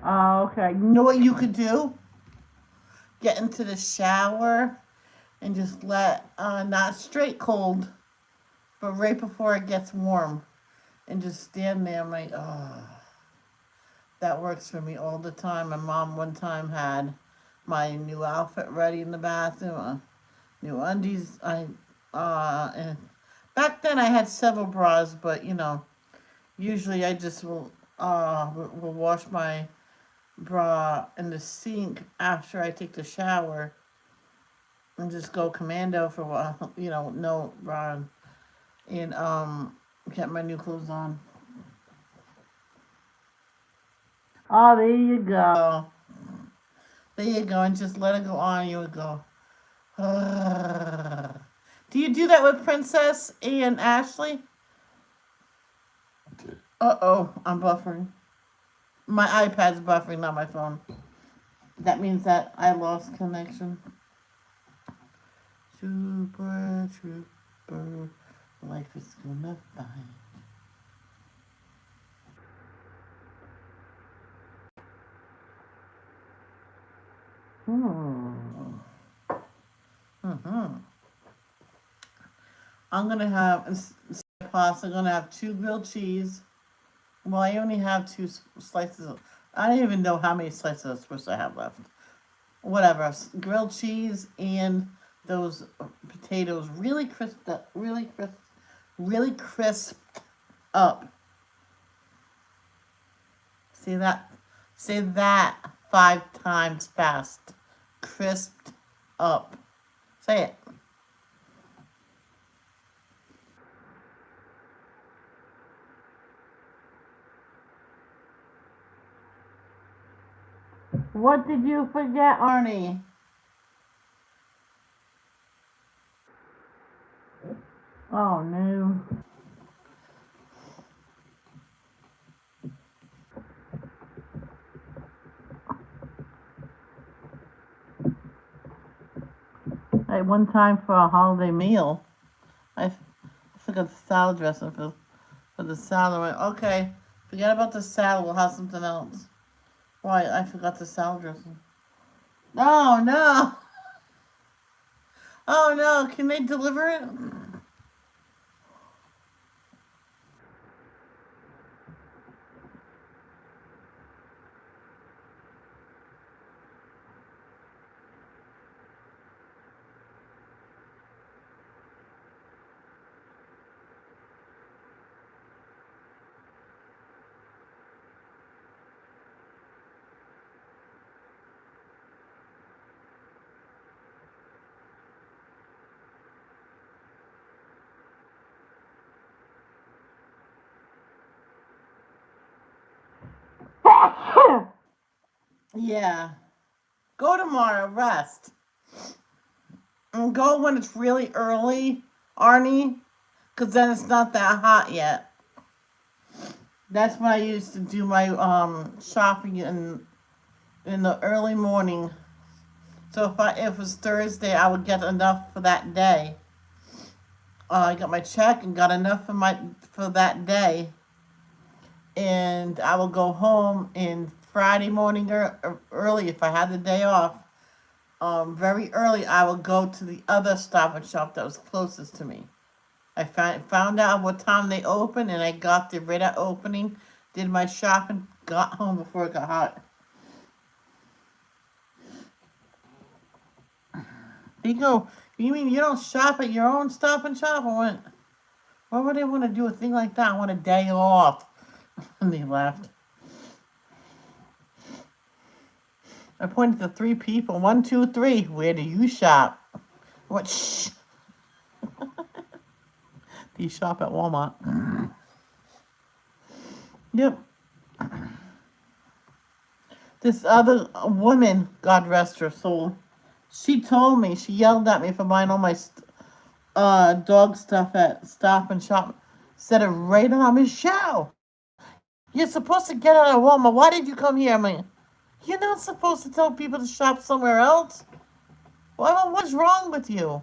Oh, okay. You know what you could do? Get into the shower and just let, not straight cold, but right before it gets warm. And just stand there. I'm like, oh, that works for me all the time. My mom one time had my new outfit ready in the bathroom, new undies. And back then I had several bras, but usually I just will. will wash my bra in the sink after I take the shower and just go commando for a while, no bra, and get my new clothes on. Oh, there you go. There you go, and just let it go on. You would go. Do you do that with Princess and Ashley? Uh-oh, I'm buffering. My iPad's buffering, not my phone. That means that I lost connection. Super Trooper, life is gonna find. Hmm. Mm-hmm. I'm gonna have pasta. I'm gonna have 2 grilled cheese. Well, I only have slices. I don't even know how many slices I'm supposed to have left. Whatever. Grilled cheese and those potatoes really crisped up. Really crisped up. Say that. Say that 5 times fast. Crisped up. Say it. What did you forget, Arnie? Oh no. At one time for a holiday meal, I forgot the salad dressing for the salad. I went, okay, forget about the salad. We'll have something else. Why? I forgot the salad dressing. Oh no! Oh no! Can they deliver it? Yeah. Go tomorrow. Rest. And go when it's really early, Arnie, because then it's not that hot yet. That's when I used to do my shopping in the early morning. So if it was Thursday, I would get enough for that day. I got my check and got enough for that day, and I will go home in Friday morning early if I had the day off. Very early, I will go to the other Stop and Shop that was closest to me. I found out what time they open, and I got there right at opening. Did my shopping, got home before it got hot. You go. You mean you don't shop at your own Stop and Shop? I went. Why would I want to do a thing like that? I want a day off. And they laughed. I pointed to 3 people. 1, 2, 3. Where do you shop? What? Shh. Do you shop at Walmart? Yep. This other woman, God rest her soul, she told me, she yelled at me for buying all my dog stuff at Stop and Shop. Said it right on my show. You're supposed to get out of Walmart. Why did you come here? I mean, you're not supposed to tell people to shop somewhere else. Well, what's wrong with you?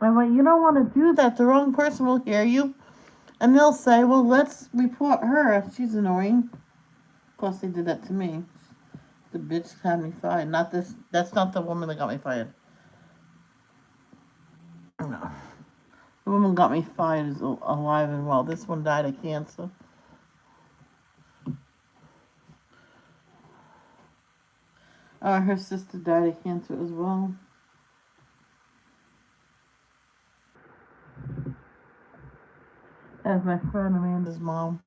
I went, you don't want to do that. The wrong person will hear you. And they'll say, well, let's report her. She's annoying. Of course, they did that to me. The bitch had me fired. Not this. That's not the woman that got me fired. No. The woman got me fired is alive and well. This one died of cancer. Her sister died of cancer as well. As my friend Amanda's mom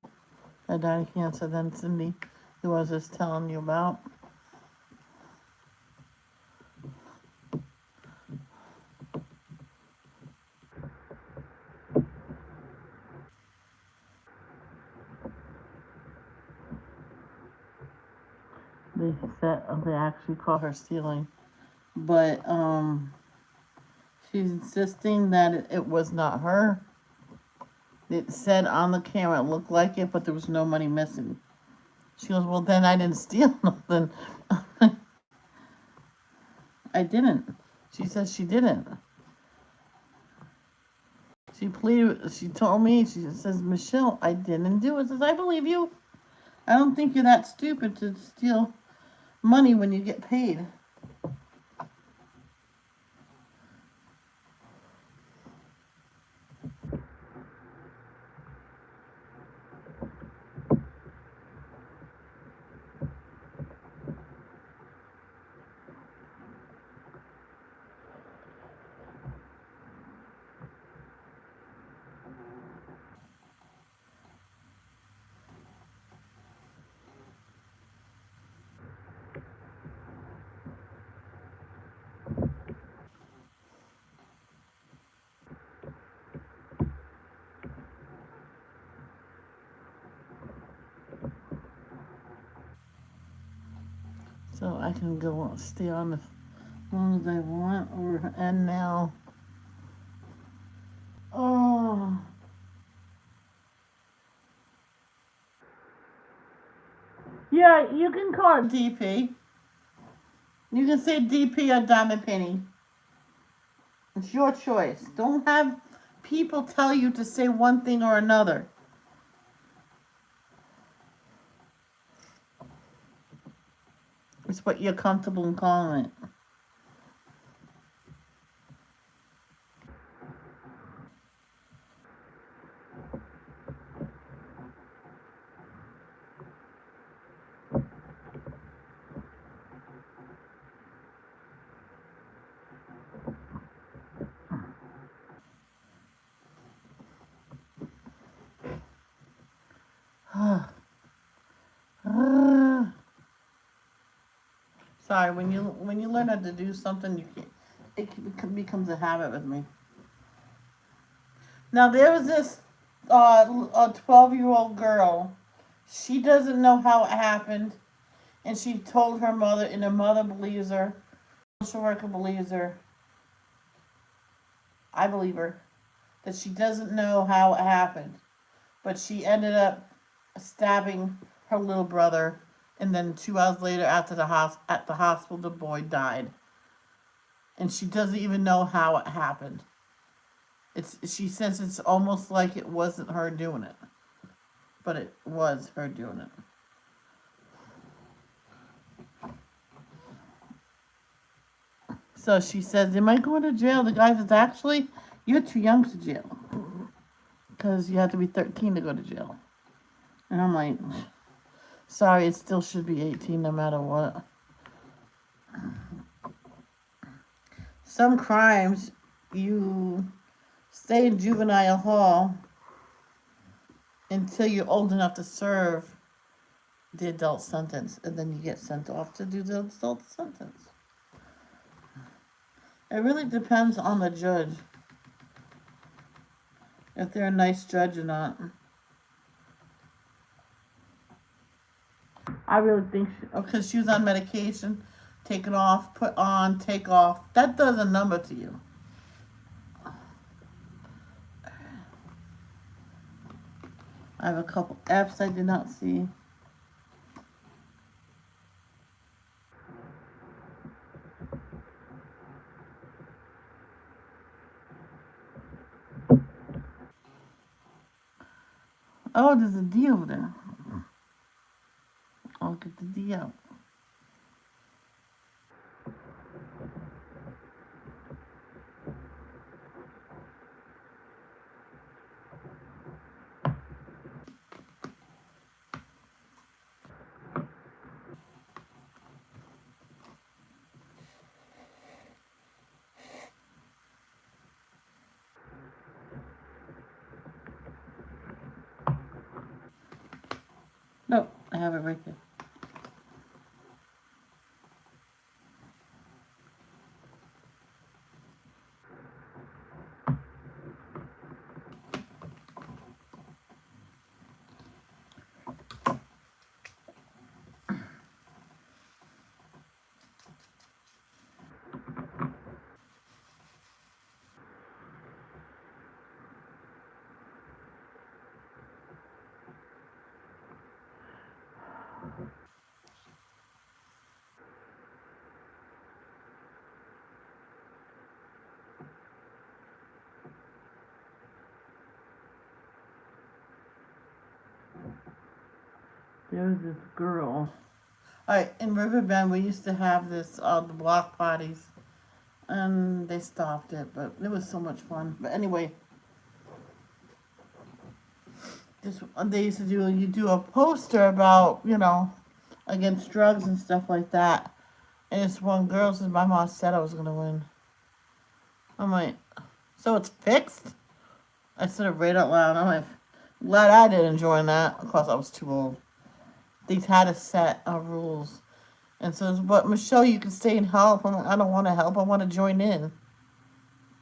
had died of cancer, then Cindy, who I was just telling you about. They actually caught her stealing, but she's insisting that it was not her. It said on the camera it looked like it, but there was no money missing. She goes, well, then I didn't steal nothing. I didn't. She says she didn't. She pleaded. She told me. She says, Michelle, I didn't do it. Says, I believe you. I don't think you're that stupid to steal money when you get paid. So I can go stay on as long as I want or end now. Oh. Yeah, you can call it DP. You can say DP or Diamond Penny. It's your choice. Don't have people tell you to say one thing or another. It's what you're comfortable in calling it. Sorry, when you learn how to do something, it becomes a habit with me. Now there was this a 12-year-old girl. She doesn't know how it happened, and she told her mother, and her mother believes her. Social worker believes her. I believe her that she doesn't know how it happened, but she ended up stabbing her little brother, and then 2 hours later, at the hospital, the boy died, and she doesn't even know how it happened. She says it's almost like it wasn't her doing it, but it was her doing it. So she says, am I going to jail? The guy says, actually, you're too young to jail because you have to be 13 to go to jail. And I'm like, sorry, it still should be 18 no matter what. Some crimes, you stay in juvenile hall until you're old enough to serve the adult sentence, and then you get sent off to do the adult sentence. It really depends on the judge, if they're a nice judge or not. I really think because she was on medication, taken off, put on, take off. That does a number to you. I have a couple F's I did not see. Oh, there's a D over there. I'll get the D out. I have it right here. There's this girl. Alright, in Riverbend we used to have this the block parties, and they stopped it, but it was so much fun. But anyway, just they used to do a poster about, you know, against drugs and stuff like that. And this one girl says, my mom said I was gonna win. I'm like, so it's fixed? I said it right out loud. I'm like, glad I didn't join that. Of course, I was too old. These had a set of rules. And says, but Michelle, you can stay and help. I'm like, I don't want to help. I want to join in.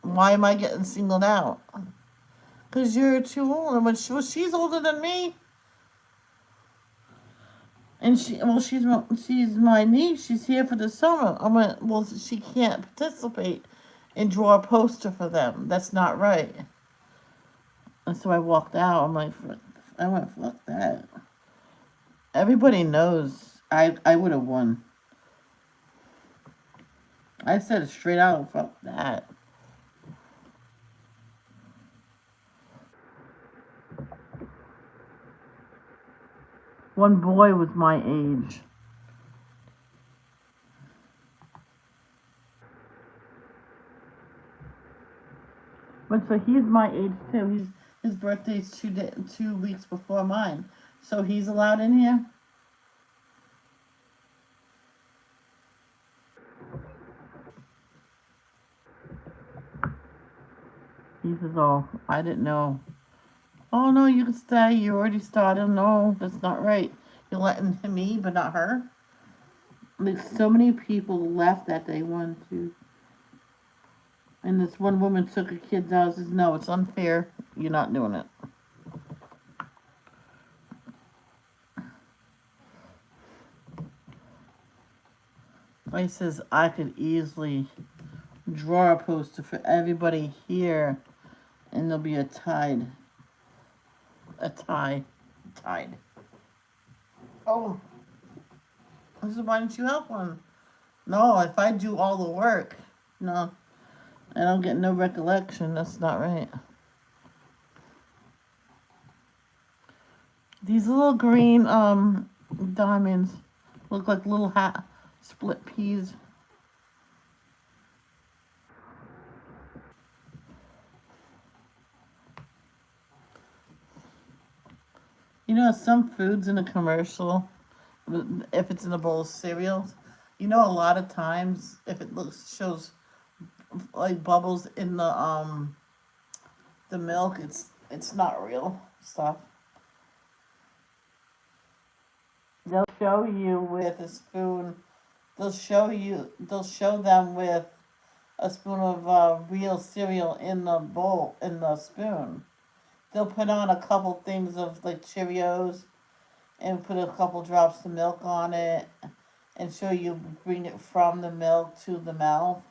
Why am I getting singled out? Because you're too old. And when she's older than me. And she's my niece. She's here for the summer. I'm like, well, she can't participate and draw a poster for them. That's not right. And so I walked out. I'm like, I went, fuck that. Everybody knows I would have won. I said it straight out, fuck that. One boy was my age. But so he's my age too. His birthday's 2 weeks before mine. So he's allowed in here? He says, oh, I didn't know. Oh, no, you can stay. You already started. No, that's not right. You're letting me, but not her? Like, so many people left that day, 1, 2. And this one woman took her kids out and says, no, it's unfair. You're not doing it. He says, I could easily draw a poster for everybody here, and there'll be a tie. Tied. Oh, I said, why didn't you help one? No, if I do all the work, no, I don't get no recollection. That's not right. These little green diamonds look like little split peas. You know, some foods in a commercial, if it's in a bowl of cereal, you know, a lot of times if it shows like bubbles in the milk, it's not real stuff. They'll show you with a spoon. They'll show them with a spoon of real cereal in the bowl, in the spoon. They'll put on a couple things of like Cheerios and put a couple drops of milk on it and show you bring it from the milk to the mouth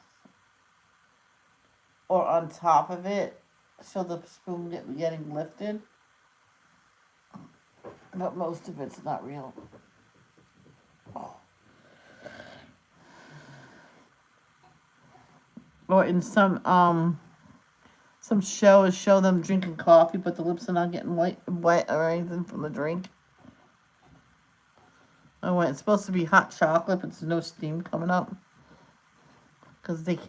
or on top of it, show the spoon getting lifted. But most of it's not real. Oh. Or in some shows show them drinking coffee, but the lips are not getting wet or anything from the drink. Oh, it's supposed to be hot chocolate, but there's no steam coming up. Because they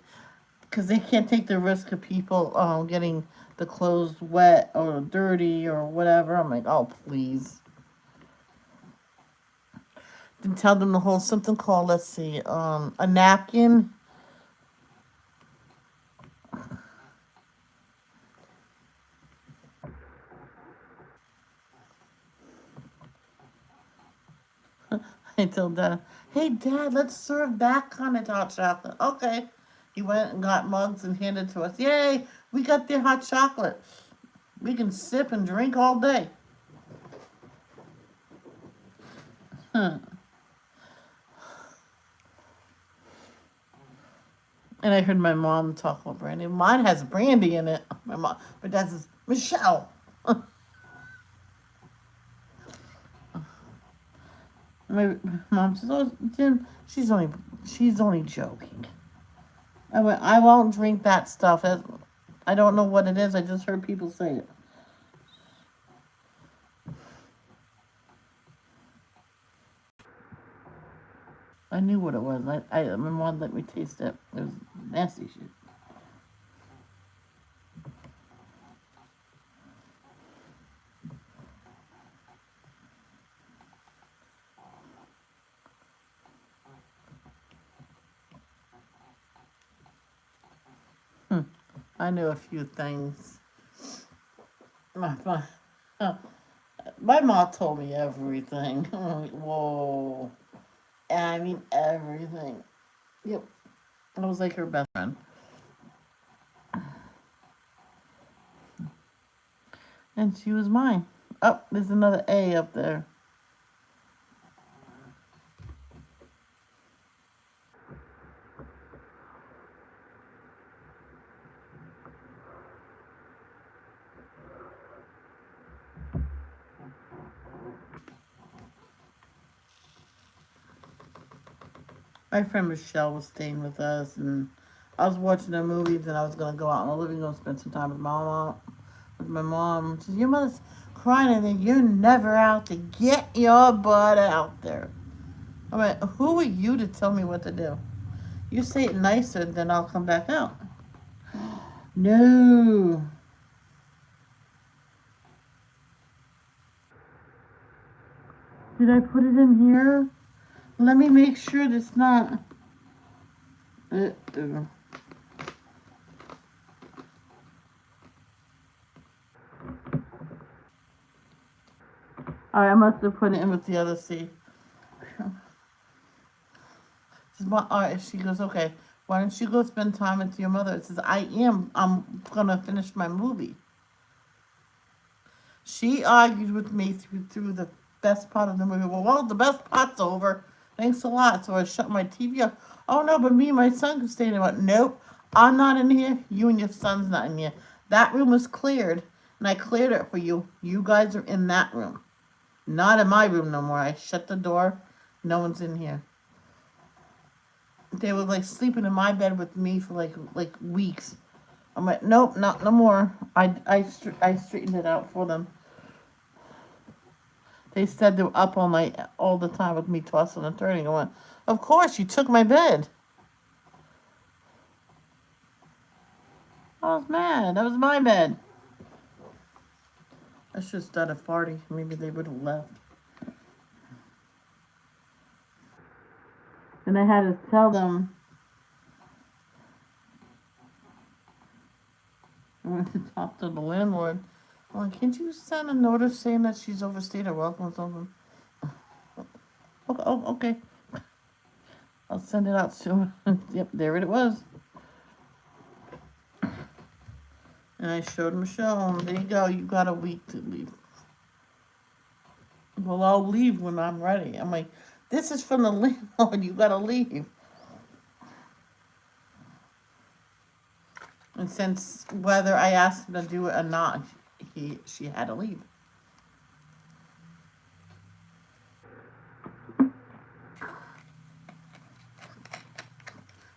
can't take the risk of people getting the clothes wet or dirty or whatever. I'm like, oh, please. Then tell them to hold something called, let's see, a napkin. I told Dad, hey, Dad, let's serve that kind of hot chocolate. Okay. He went and got mugs and handed to us. Yay, we got their hot chocolate. We can sip and drink all day. Huh. And I heard my mom talk about brandy. Mine has brandy in it. My mom, but Dad says, Michelle. My mom says, "Oh, Jim, she's only joking." I went, "I won't drink that stuff. I don't know what it is. I just heard people say it." I knew what it was. My mom let me taste it. It was nasty shit. I knew a few things. My, my mom told me everything. Whoa. I mean everything. Yep. I was like her best friend. And she was mine. Oh, there's another A up there. My friend Michelle was staying with us, and I was watching the movies, and I was gonna go out in the living room, spend some time with my mom. She said, "Your mother's crying, and then you're never out to get your butt out there." I went, "Who are you to tell me what to do? You say it nicer, then I'll come back out." No. Did I put it in here? Let me make sure that's not. Uh-uh. Alright, I must have put it in with the other C. Alright, she goes, okay, why don't you go spend time with your mother? It says, I'm gonna finish my movie. She argued with me through the best part of the movie. Well, the best part's over. Thanks a lot. So I shut my TV off. Oh no, but me and my son could stay in. I went, nope, I'm not in here. You and your son's not in here. That room was cleared, and I cleared it for you. You guys are in that room. Not in my room no more. I shut the door. No one's in here. They were like sleeping in my bed with me for like weeks. I'm like, nope, not no more. I straightened it out for them. They said they were up all night, all the time with me tossing and turning. I went, of course, you took my bed. I was mad. That was my bed. I should have started farting. Maybe they would have left. And I had to tell them. I went to talk to the landlord. I'm like, can't you send a notice saying that she's overstayed her welcome or something? Okay. I'll send it out soon. Yep, there it was. And I showed Michelle, there you go, you got a week to leave. Well, I'll leave when I'm ready. I'm like, this is from the landlord, you gotta leave. And since whether I asked him to do it or not, she had to leave.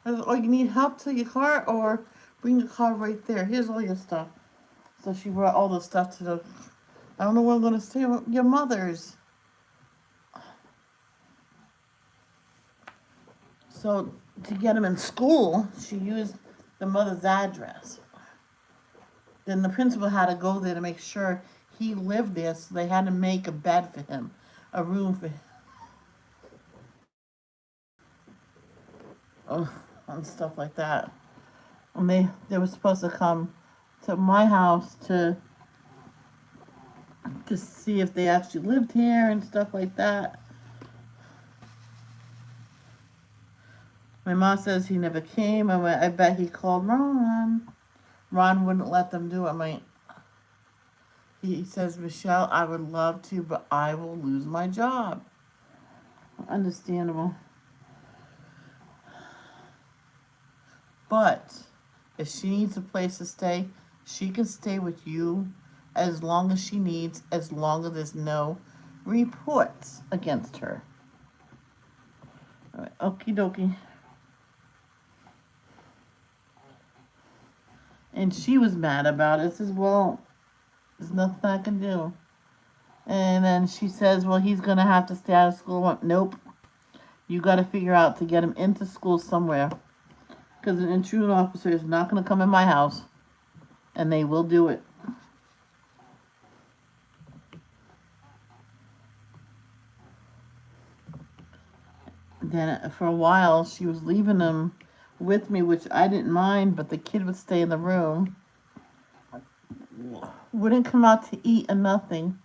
I said, oh, you need help to your car, or bring your car right there. Here's all your stuff. So she brought all the stuff to the. I don't know where I'm gonna stay. Your mother's. So to get him in school, she used the mother's address. Then the principal had to go there to make sure he lived there, so they had to make a bed for him, a room for him. And stuff like that. And they were supposed to come to my house to see if they actually lived here and stuff like that. My mom says he never came. I bet he called Ron. Ron wouldn't let them do it. He says, Michelle, I would love to, but I will lose my job. Understandable. But if she needs a place to stay, she can stay with you as long as she needs, as long as there's no reports against her. All right, okie dokie. And she was mad about it. Says, well, there's nothing I can do. And then she says, well, he's going to have to stay out of school. Nope. You got to figure out to get him into school somewhere. Because an intrusion officer is not going to come in my house. And they will do it. Then for a while, she was leaving him with me, which I didn't mind, but the kid would stay in the room. Wouldn't come out to eat or nothing.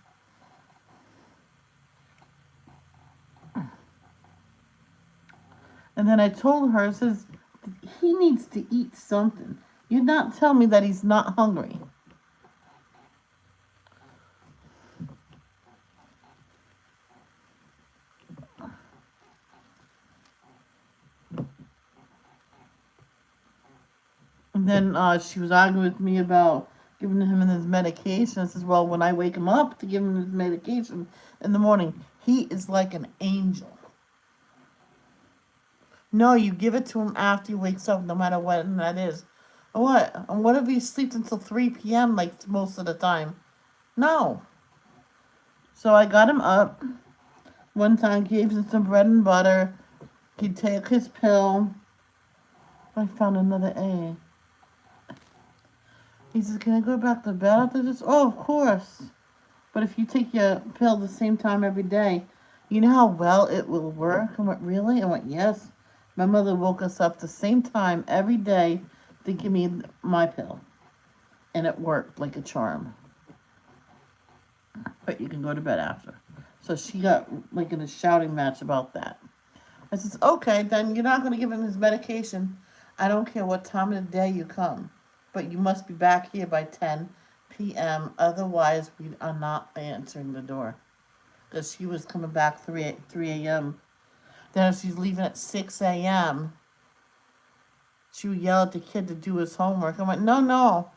And then I told her, I says, he needs to eat something. You're not telling me that he's not hungry. And then she was arguing with me about giving him his medication. I says, well, when I wake him up to give him his medication in the morning, he is like an angel. No, you give it to him after he wakes up, no matter when that is. What? And what if he sleeps until 3 p.m. like most of the time? No. So I got him up. One time gave him some bread and butter. He'd take his pill. I found another A. He says, can I go back to bed after this? Oh, of course. But if you take your pill the same time every day, you know how well it will work? I went, really? I went, yes. My mother woke us up the same time every day to give me my pill. And it worked like a charm. But you can go to bed after. So she got like in a shouting match about that. I says, okay, then you're not going to give him his medication. I don't care what time of the day you come. But you must be back here by 10 p.m. Otherwise, we are not answering the door. Because she was coming back 3 a.m. Then if she's leaving at 6 a.m., she would yell at the kid to do his homework. I'm like, no.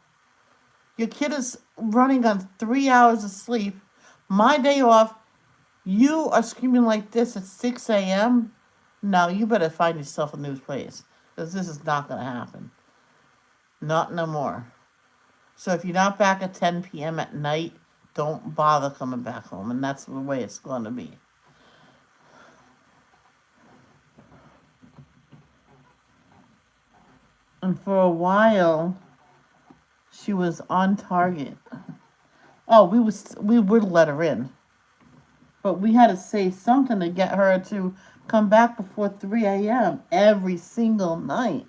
Your kid is running on 3 hours of sleep. My day off, you are screaming like this at 6 a.m.? No, you better find yourself a new place. Because this is not going to happen. Not no more. So if you're not back at 10 p.m. at night, don't bother coming back home. And that's the way it's going to be. And for a while, she was on target. Oh, we would let her in. But we had to say something to get her to come back before 3 a.m. every single night.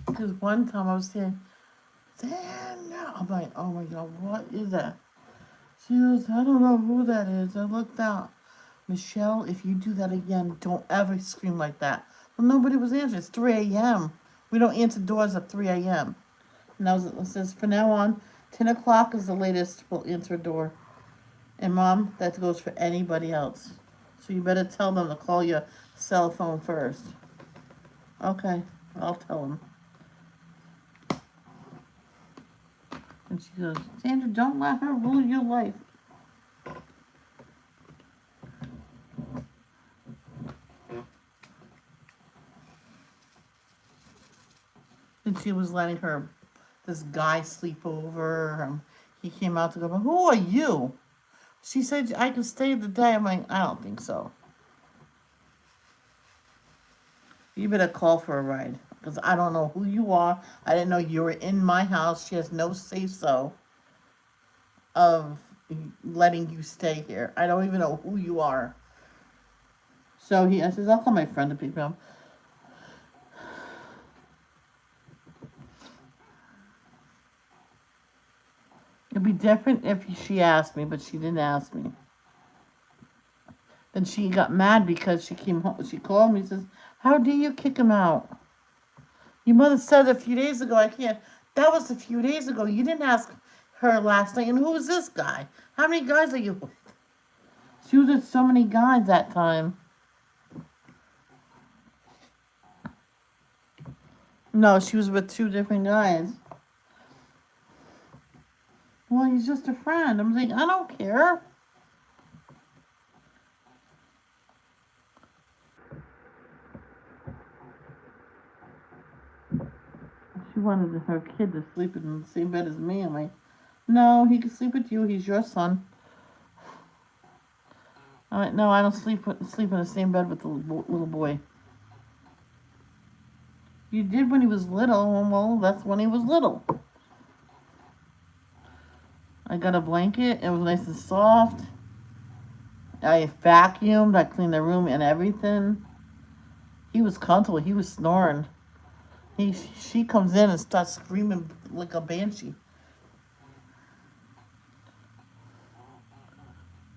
Because one time I was saying, Santa. I'm like, oh my God, what is that? She goes, I don't know who that is. I looked out. Michelle, if you do that again, don't ever scream like that. Well, nobody was answering. It's 3 a.m. We don't answer doors at 3 a.m. Now it says, from now on, 10 o'clock is the latest we'll answer a door. And Mom, that goes for anybody else. So you better tell them to call your cell phone first. Okay, I'll tell them. And she goes, Sandra, don't let her rule your life. And she was letting this guy sleep over. He came out to go, but who are you? She said I could stay the day. I'm like, I don't think so. You better call for a ride because I don't know who you are. I didn't know you were in my house. She has no say so of letting you stay here. I don't even know who you are. So I says, I'll call my friend to pick me up. It'd be different if she asked me, but she didn't ask me. Then she got mad because she came home. She called me and says, how do you kick him out? Your mother said a few days ago, I can't. That was a few days ago. You didn't ask her last night. And who is this guy? How many guys are you with? She was with so many guys that time. No, she was with 2 different guys. Well, he's just a friend. I'm like, I don't care. She wanted her kid to sleep in the same bed as me. I'm like, no, he can sleep with you. He's your son. I'm like, no, I don't sleep in the same bed with the little boy. You did when he was little. Well, that's when he was little. I got a blanket. It was nice and soft. I vacuumed. I cleaned the room and everything. He was comfortable. He was snoring. She comes in and starts screaming like a banshee.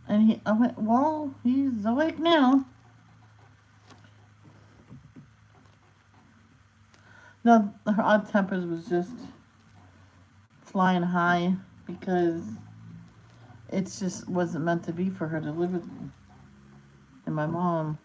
And I went, well, he's awake now. No, her odd tempers was just flying high because it just wasn't meant to be for her to live with me and my mom.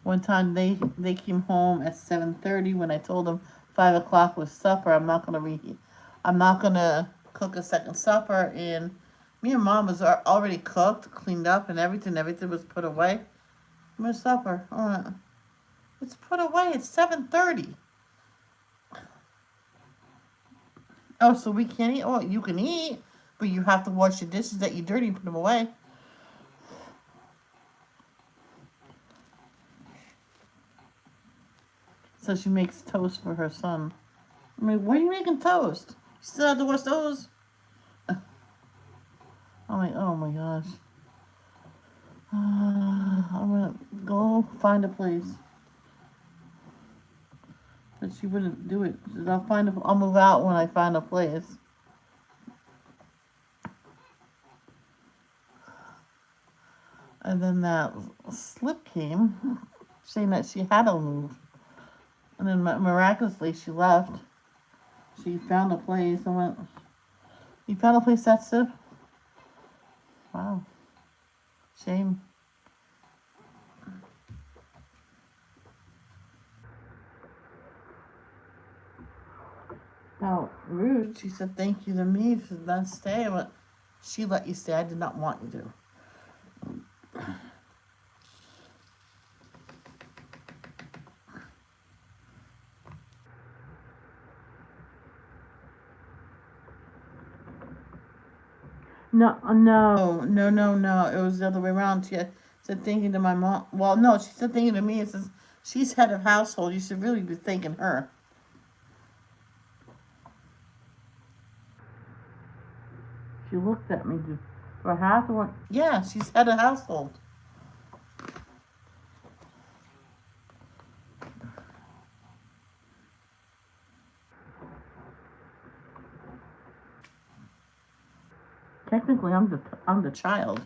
One time they came home at 7:30 when I told them 5 o'clock was supper. I'm not gonna cook a second supper. And me and mom was already cooked, cleaned up, and everything. Everything was put away. Where's supper? Oh, it's put away. It's 7:30. Oh, so we can't eat? Oh, you can eat, but you have to wash your dishes that you dirty and put them away. So she makes toast for her son. I mean, why are you making toast? You still have to wash those? I'm like, oh my gosh. I'm gonna go find a place. But she wouldn't do it. She said, I'll move out when I find a place. And then that slip came saying that she had to move. And then miraculously she left. She found a place and went, you found a place, that's it? Wow. Shame. How rude. She said thank you to me for not staying. But she let you stay. I did not want you to. No, no, no, no, no. It was the other way around. She said thanking to my mom. Well, no, she said thanking to me. It says she's head of household. You should really be thanking her. She looked at me for half the one. Yeah, she's head of household. Technically, I'm the child.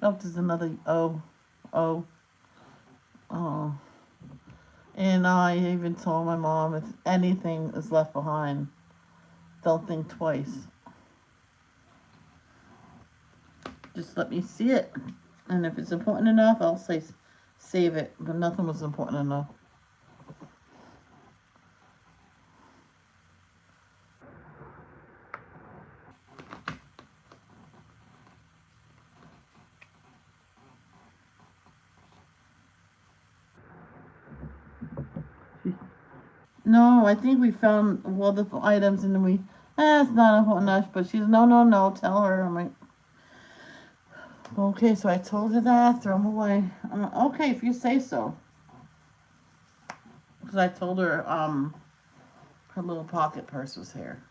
Oh, there's another oh. Oh. And I even told my mom if anything is left behind, don't think twice. Just let me see it. And if it's important enough, I'll say save it. But nothing was important enough. No, I think we found wonderful items and then it's not enough. But she's, no, no, no, tell her. I'm like, okay, so I told her that, throw them away. I'm like, okay, if you say so. Because I told her, her little pocket purse was here.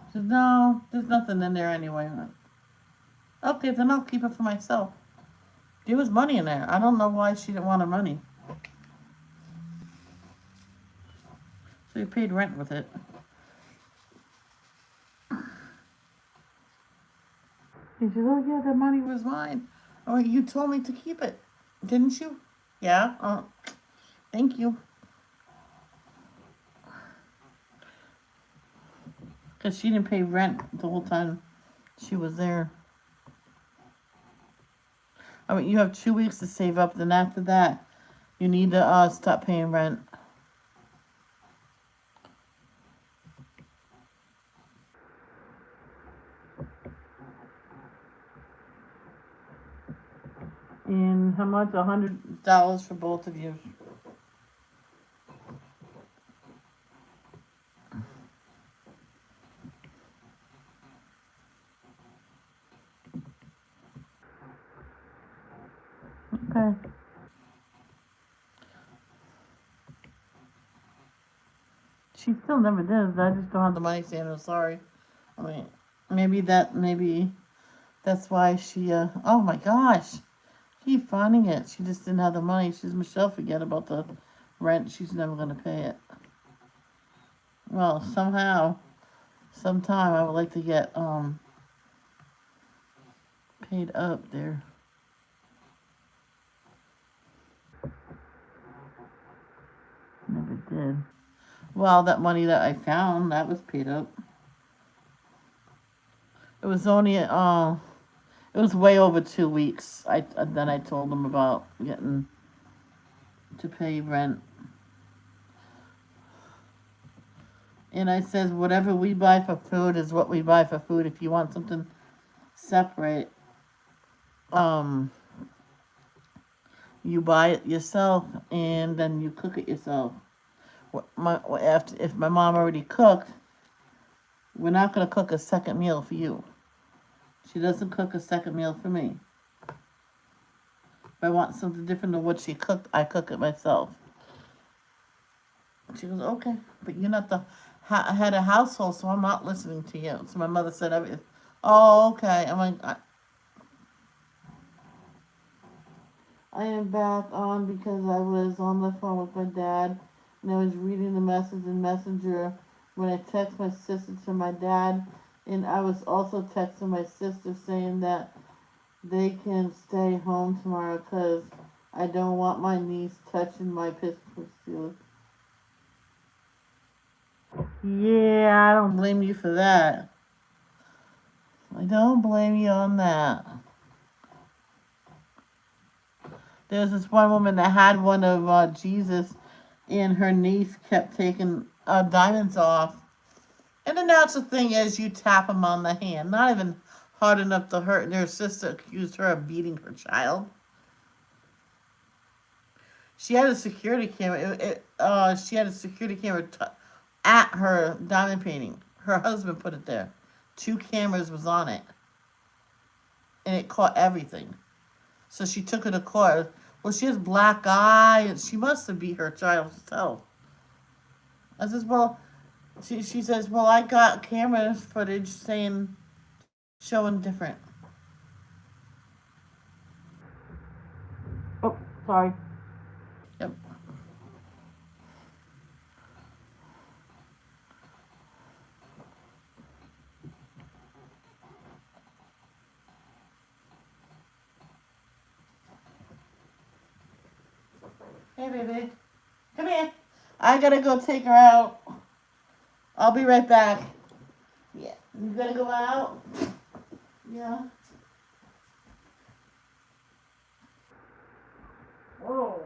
She said, no, there's nothing in there anyway. I'm like, okay, then I'll keep it for myself. There was money in there. I don't know why she didn't want her money. So you paid rent with it. He said, oh yeah, the money was mine. Oh, you told me to keep it, didn't you? Yeah. Thank you. Because she didn't pay rent the whole time she was there. I mean, you have 2 weeks to save up. Then after that, you need to stop paying rent. And how much? $100 for both of you. Okay. She still never did. I just don't have the money saying I'm sorry. I mean, maybe that's why she, oh my gosh. Keep finding it. She just didn't have the money. She's, Michelle, forget about the rent. She's never going to pay it. Well, sometime I would like to get, paid up there. Never did. Well, that money that I found, that was paid up. It was only, it was way over 2 weeks. Then I told them about getting to pay rent. And I says, whatever we buy for food is what we buy for food. If you want something separate, you buy it yourself and then you cook it yourself. If my mom already cooked, we're not going to cook a second meal for you. She doesn't cook a second meal for me. If I want something different than what she cooked, I cook it myself. She goes, okay, but you're not the head of household, so I'm not listening to you. So my mother said everything. Oh, okay. I'm like, I am back on because I was on the phone with my dad and I was reading the message in Messenger when I text my sister to my dad, and I was also texting my sister saying that they can stay home tomorrow because I don't want my niece touching my Christmas tree. Yeah, I don't blame you for that. I don't blame you on that. There's this one woman that had one of Jesus, and her niece kept taking diamonds off. And the natural thing is, you tap them on the hand, not even hard enough to hurt. And her sister accused her of beating her child. She had a security camera. She had a security camera at her diamond painting. Her husband put it there. 2 cameras was on it, and it caught everything. So she took her to court. Well, she has black eye. She must have beat her child herself. I says, well, she says, well, I got camera footage showing different. Oh, sorry. Yep. Hey, baby. Come here. I gotta go take her out. I'll be right back. Yeah. You gotta go out? Yeah. Whoa.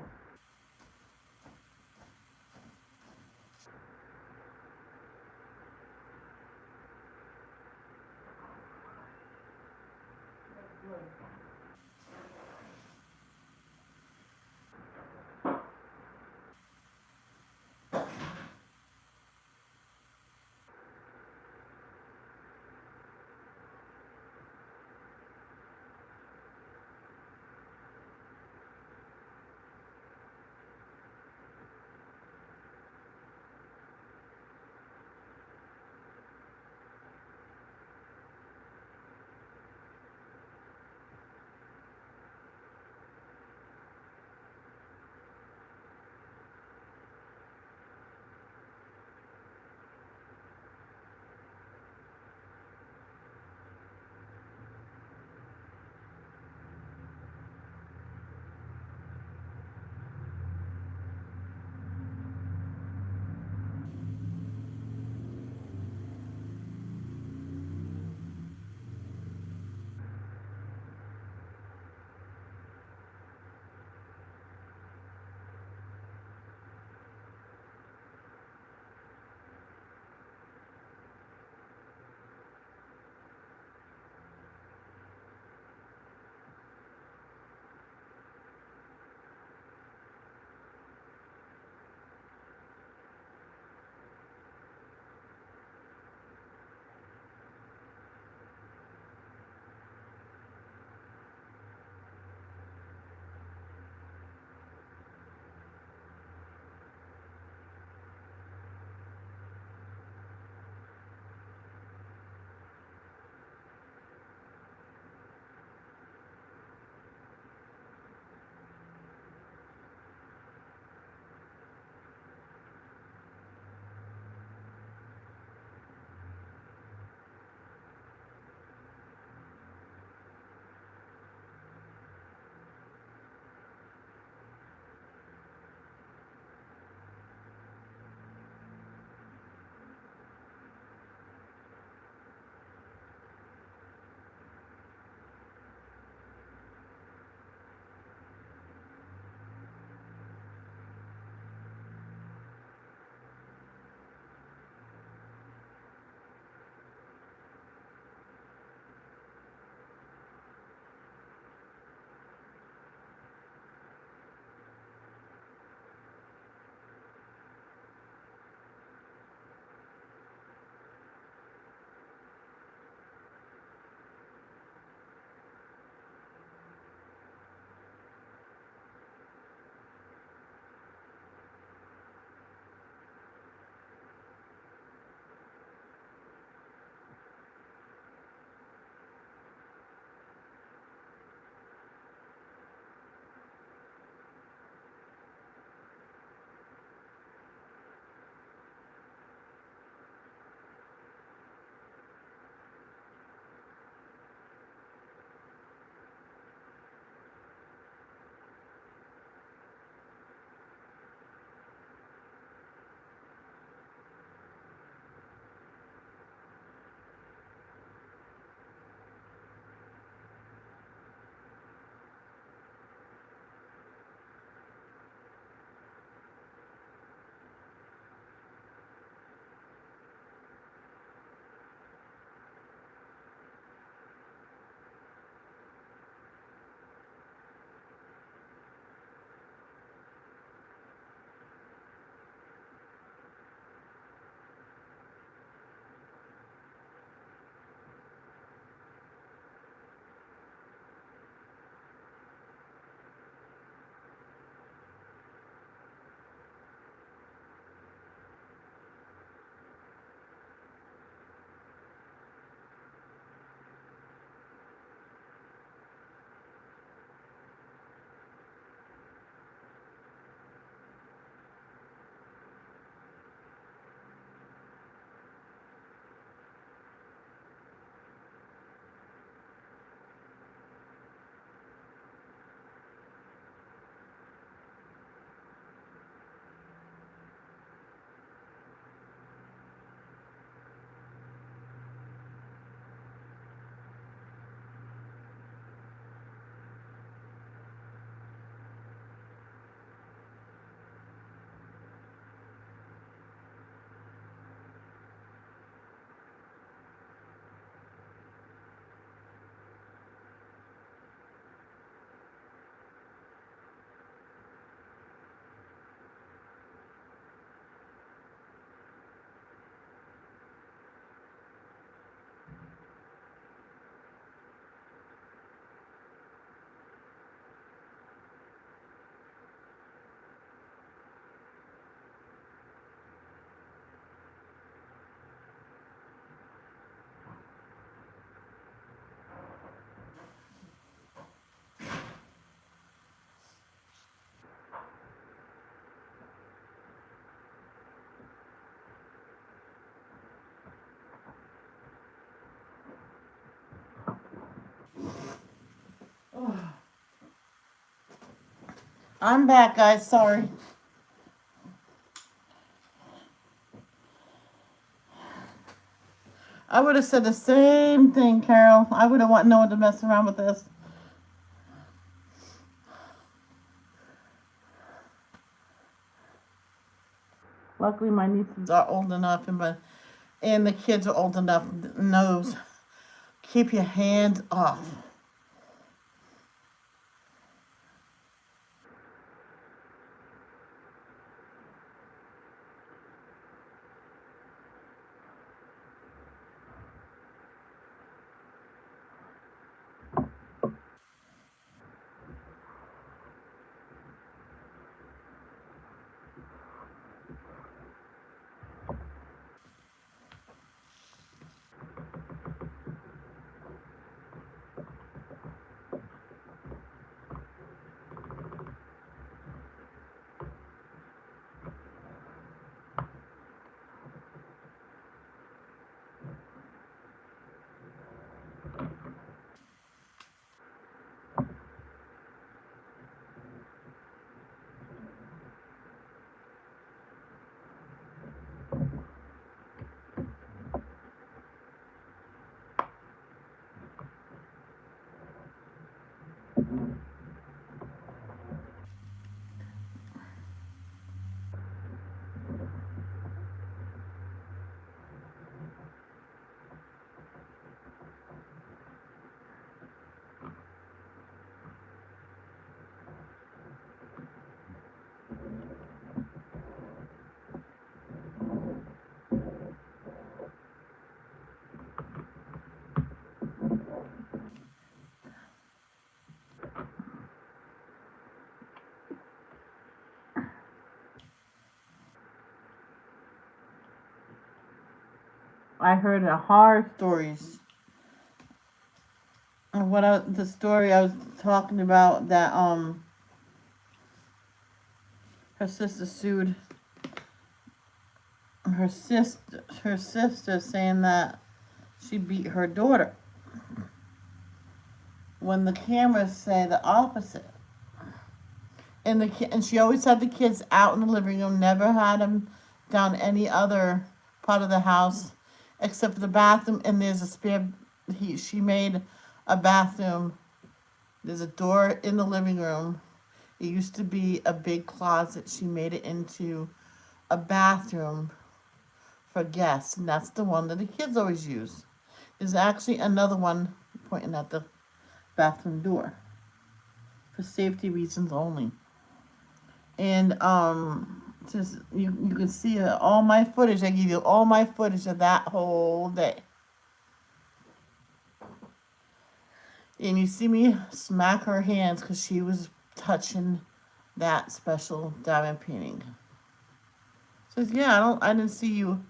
I'm back, guys. Sorry. I would have said the same thing, Carol. I would have wanted no one to mess around with this. Luckily, my nieces are old enough, and the kids are old enough. Knows keep your hands off. I heard horror stories. And the story I was talking about that her sister sued her sister saying that she beat her daughter when the cameras say the opposite. And she always had the kids out in the living room, never had them down any other part of the house except for the bathroom. And there's a spare. She made a bathroom. There's a door in the living room. It used to be a big closet. She made it into a bathroom for guests, and that's the one that the kids always use. There's actually another one pointing at the bathroom door for safety reasons only. And just you can see all my footage. I give you all my footage of that whole day, and you see me smack her hands because she was touching that special diamond painting. Says, yeah, I didn't see you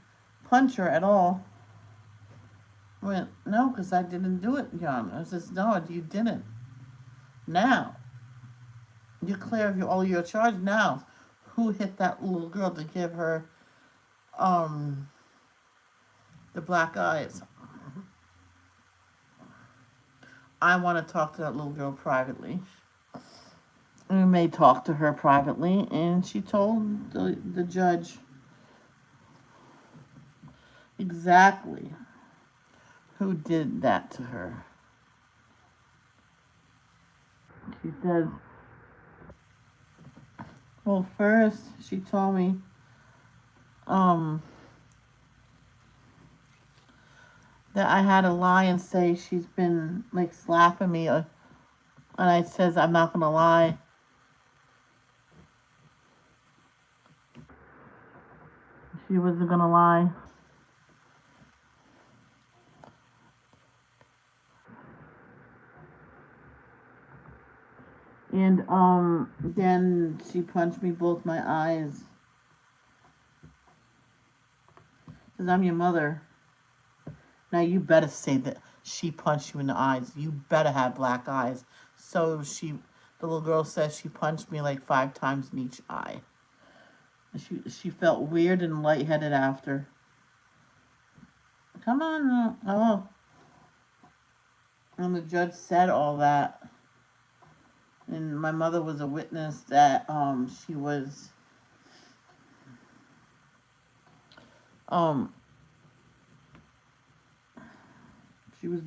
punch her at all. I went, no, because I didn't do it, John. I says, no, you didn't. Now, you're clear of all your charge. Now, who hit that little girl to give her um the black eyes? I want to talk to that little girl privately. We may talk to her privately, and she told the judge exactly who did that to her. She said, well, first she told me that I had to lie and say she's been like slapping me, and I says I'm not gonna lie. She wasn't gonna lie. And then she punched me both my eyes. Says I'm your mother. Now you better say that she punched you in the eyes. You better have black eyes. So the little girl says she punched me like 5 times in each eye. She felt weird and lightheaded after. Come on, oh. And the judge said all that. And my mother was a witness that um she was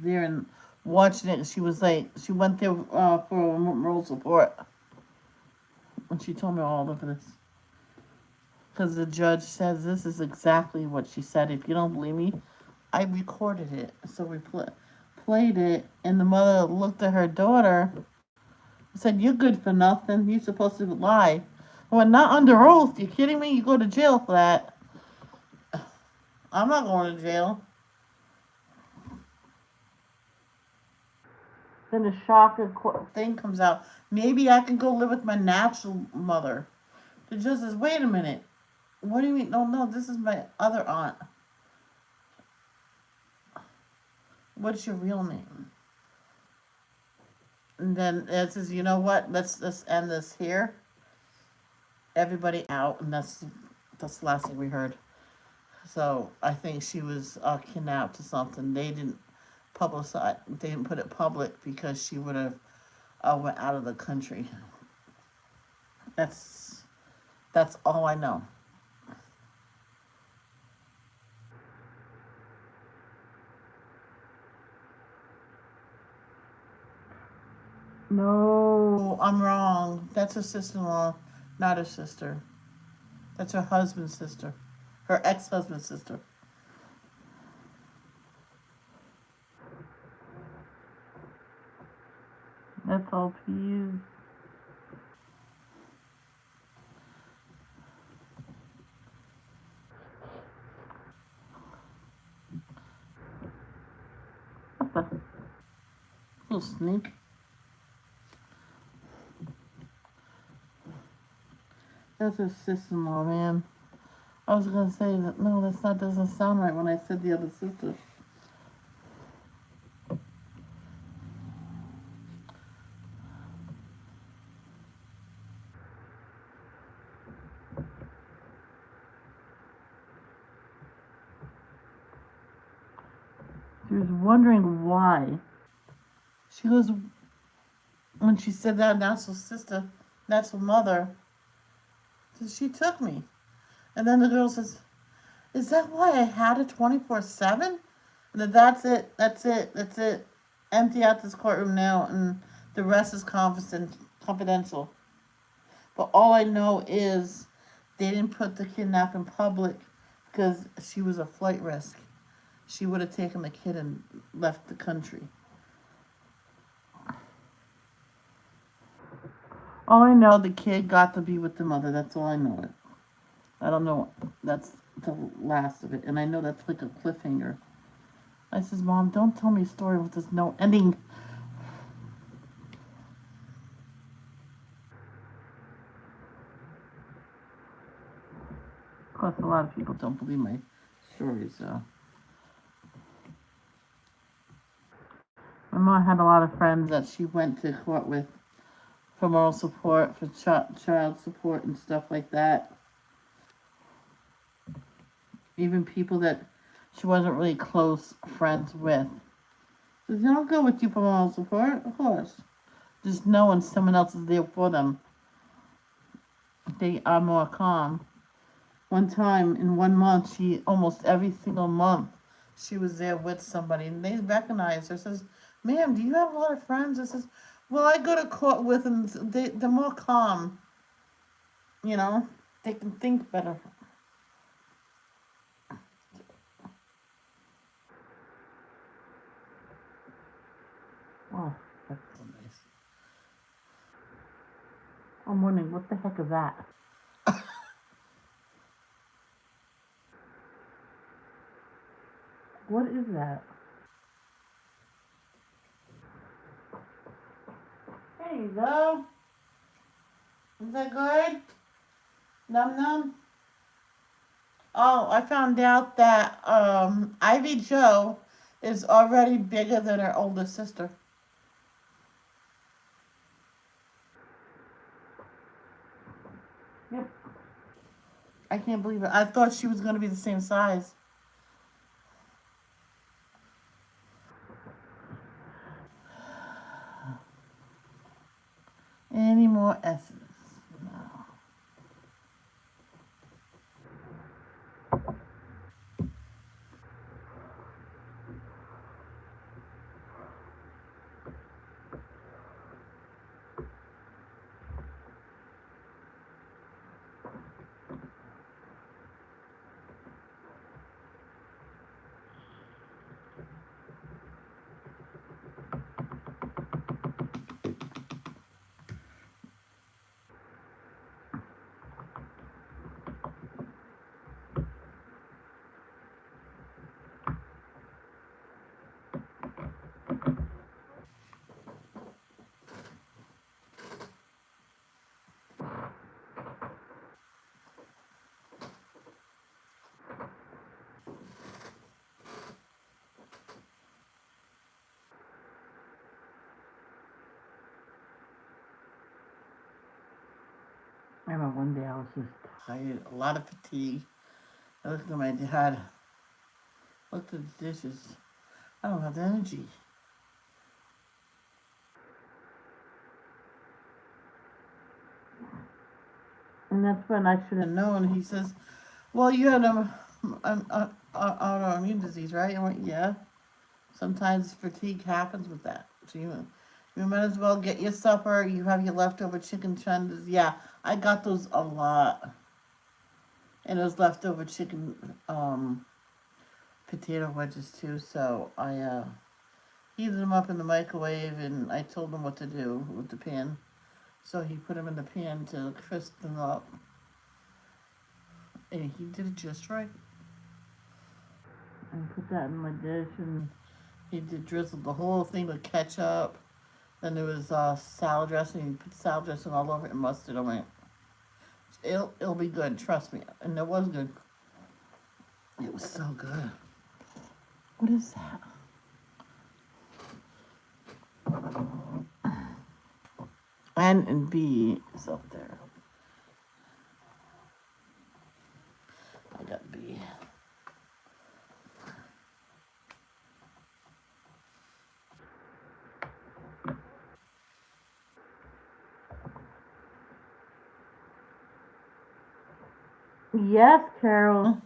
there and watching it. She was like, she went there for moral support, and she told me all of this because the judge says this is exactly what she said. If you don't believe me, I recorded it. So we played it, and the mother looked at her daughter and said, "You're good for nothing. You're supposed to lie." I went, "Not under oath. You kidding me? You go to jail for that." I'm not going to jail. Then the shocker thing comes out. Maybe I can go live with my natural mother. The judge says, "Wait a minute. What do you mean? No, no, this is my other aunt. What's your real name?" And then it says, "You know what? Let's end this here. Everybody out." And that's the last thing we heard. So I think she was kidnapped or something. They didn't publicize. They didn't put it public because she would have went out of the country. That's that's all I know. No, I'm wrong. That's her sister-in-law, not her sister. That's her husband's sister, her ex-husband's sister. That's all peas. What the little sneak? That's her sister-in-law, man. I was gonna say that no, that's not doesn't sound right when I said the other sister. She was wondering why. She goes when she said that natural sister, natural mother. She took me, and then the girl says, "Is that why I had it 24/7?" And then that's it. That's it. That's it. Empty out this courtroom now, and the rest is confidential. But all I know is they didn't put the kidnap in public because she was a flight risk. She would have taken the kid and left the country. All I know, the kid got to be with the mother. That's all I know. It. I don't know. That's the last of it, and I know that's like a cliffhanger. I says, "Mom, don't tell me a story with this no ending." Of course, a lot of people don't believe my stories. So my mom had a lot of friends that she went to court with for moral support, for child support, and stuff like that. Even people that she wasn't really close friends with. So they'll go with you for moral support, of course. Just knowing someone else is there for them, they are more calm. One time in 1 month, she almost every single month she was there with somebody, and they recognized her. Says, "Ma'am, do you have a lot of friends?" I says, "Well, I go to court with them. They're more calm. You know, they can think better." Oh, that's so nice. I'm wondering what the heck is that? What is that? There you go. Is that good? Num num. Oh, I found out that Ivy Joe is already bigger than her older sister. Yep. I can't believe it. I thought she was going to be the same size. I remember one day I was just tired, a lot of fatigue. I looked at my dad, looked at the dishes. I don't have the energy. And that's when I should have known. He says, well, you had an autoimmune disease, right? I went, yeah. Sometimes fatigue happens with that. So you might as well get your supper. You have your leftover chicken tenders. Yeah, I got those a lot. And those leftover chicken potato wedges too. So I heated them up in the microwave, and I told him what to do with the pan. So he put them in the pan to crisp them up, and he did it just right. And put that in my dish, and he did drizzle the whole thing with ketchup. Then there was salad dressing. He put salad dressing all over it and mustard on it. It'll be good, trust me. And it was good. It was so good. What is that? N and B is up there. I got B. Yes, Carol.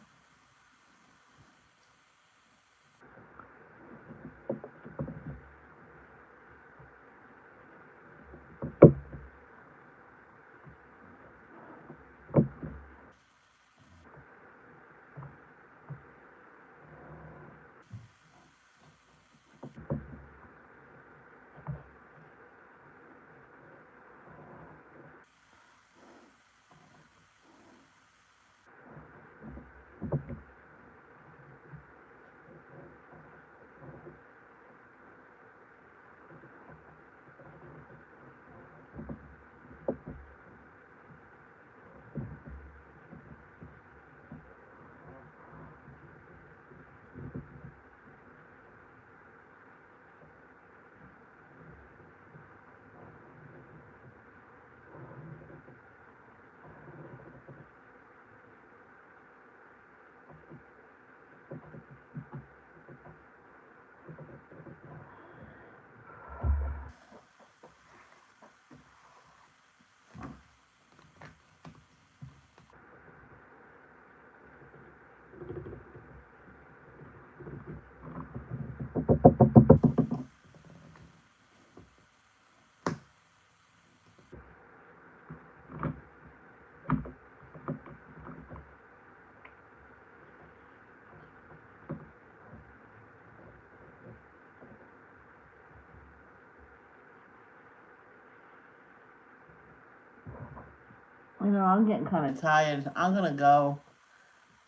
I'm getting kind of tired. I'm going to go.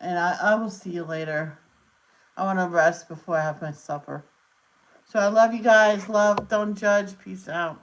And I will see you later. I want to rest before I have my supper. So I love you guys. Love. Don't judge. Peace out.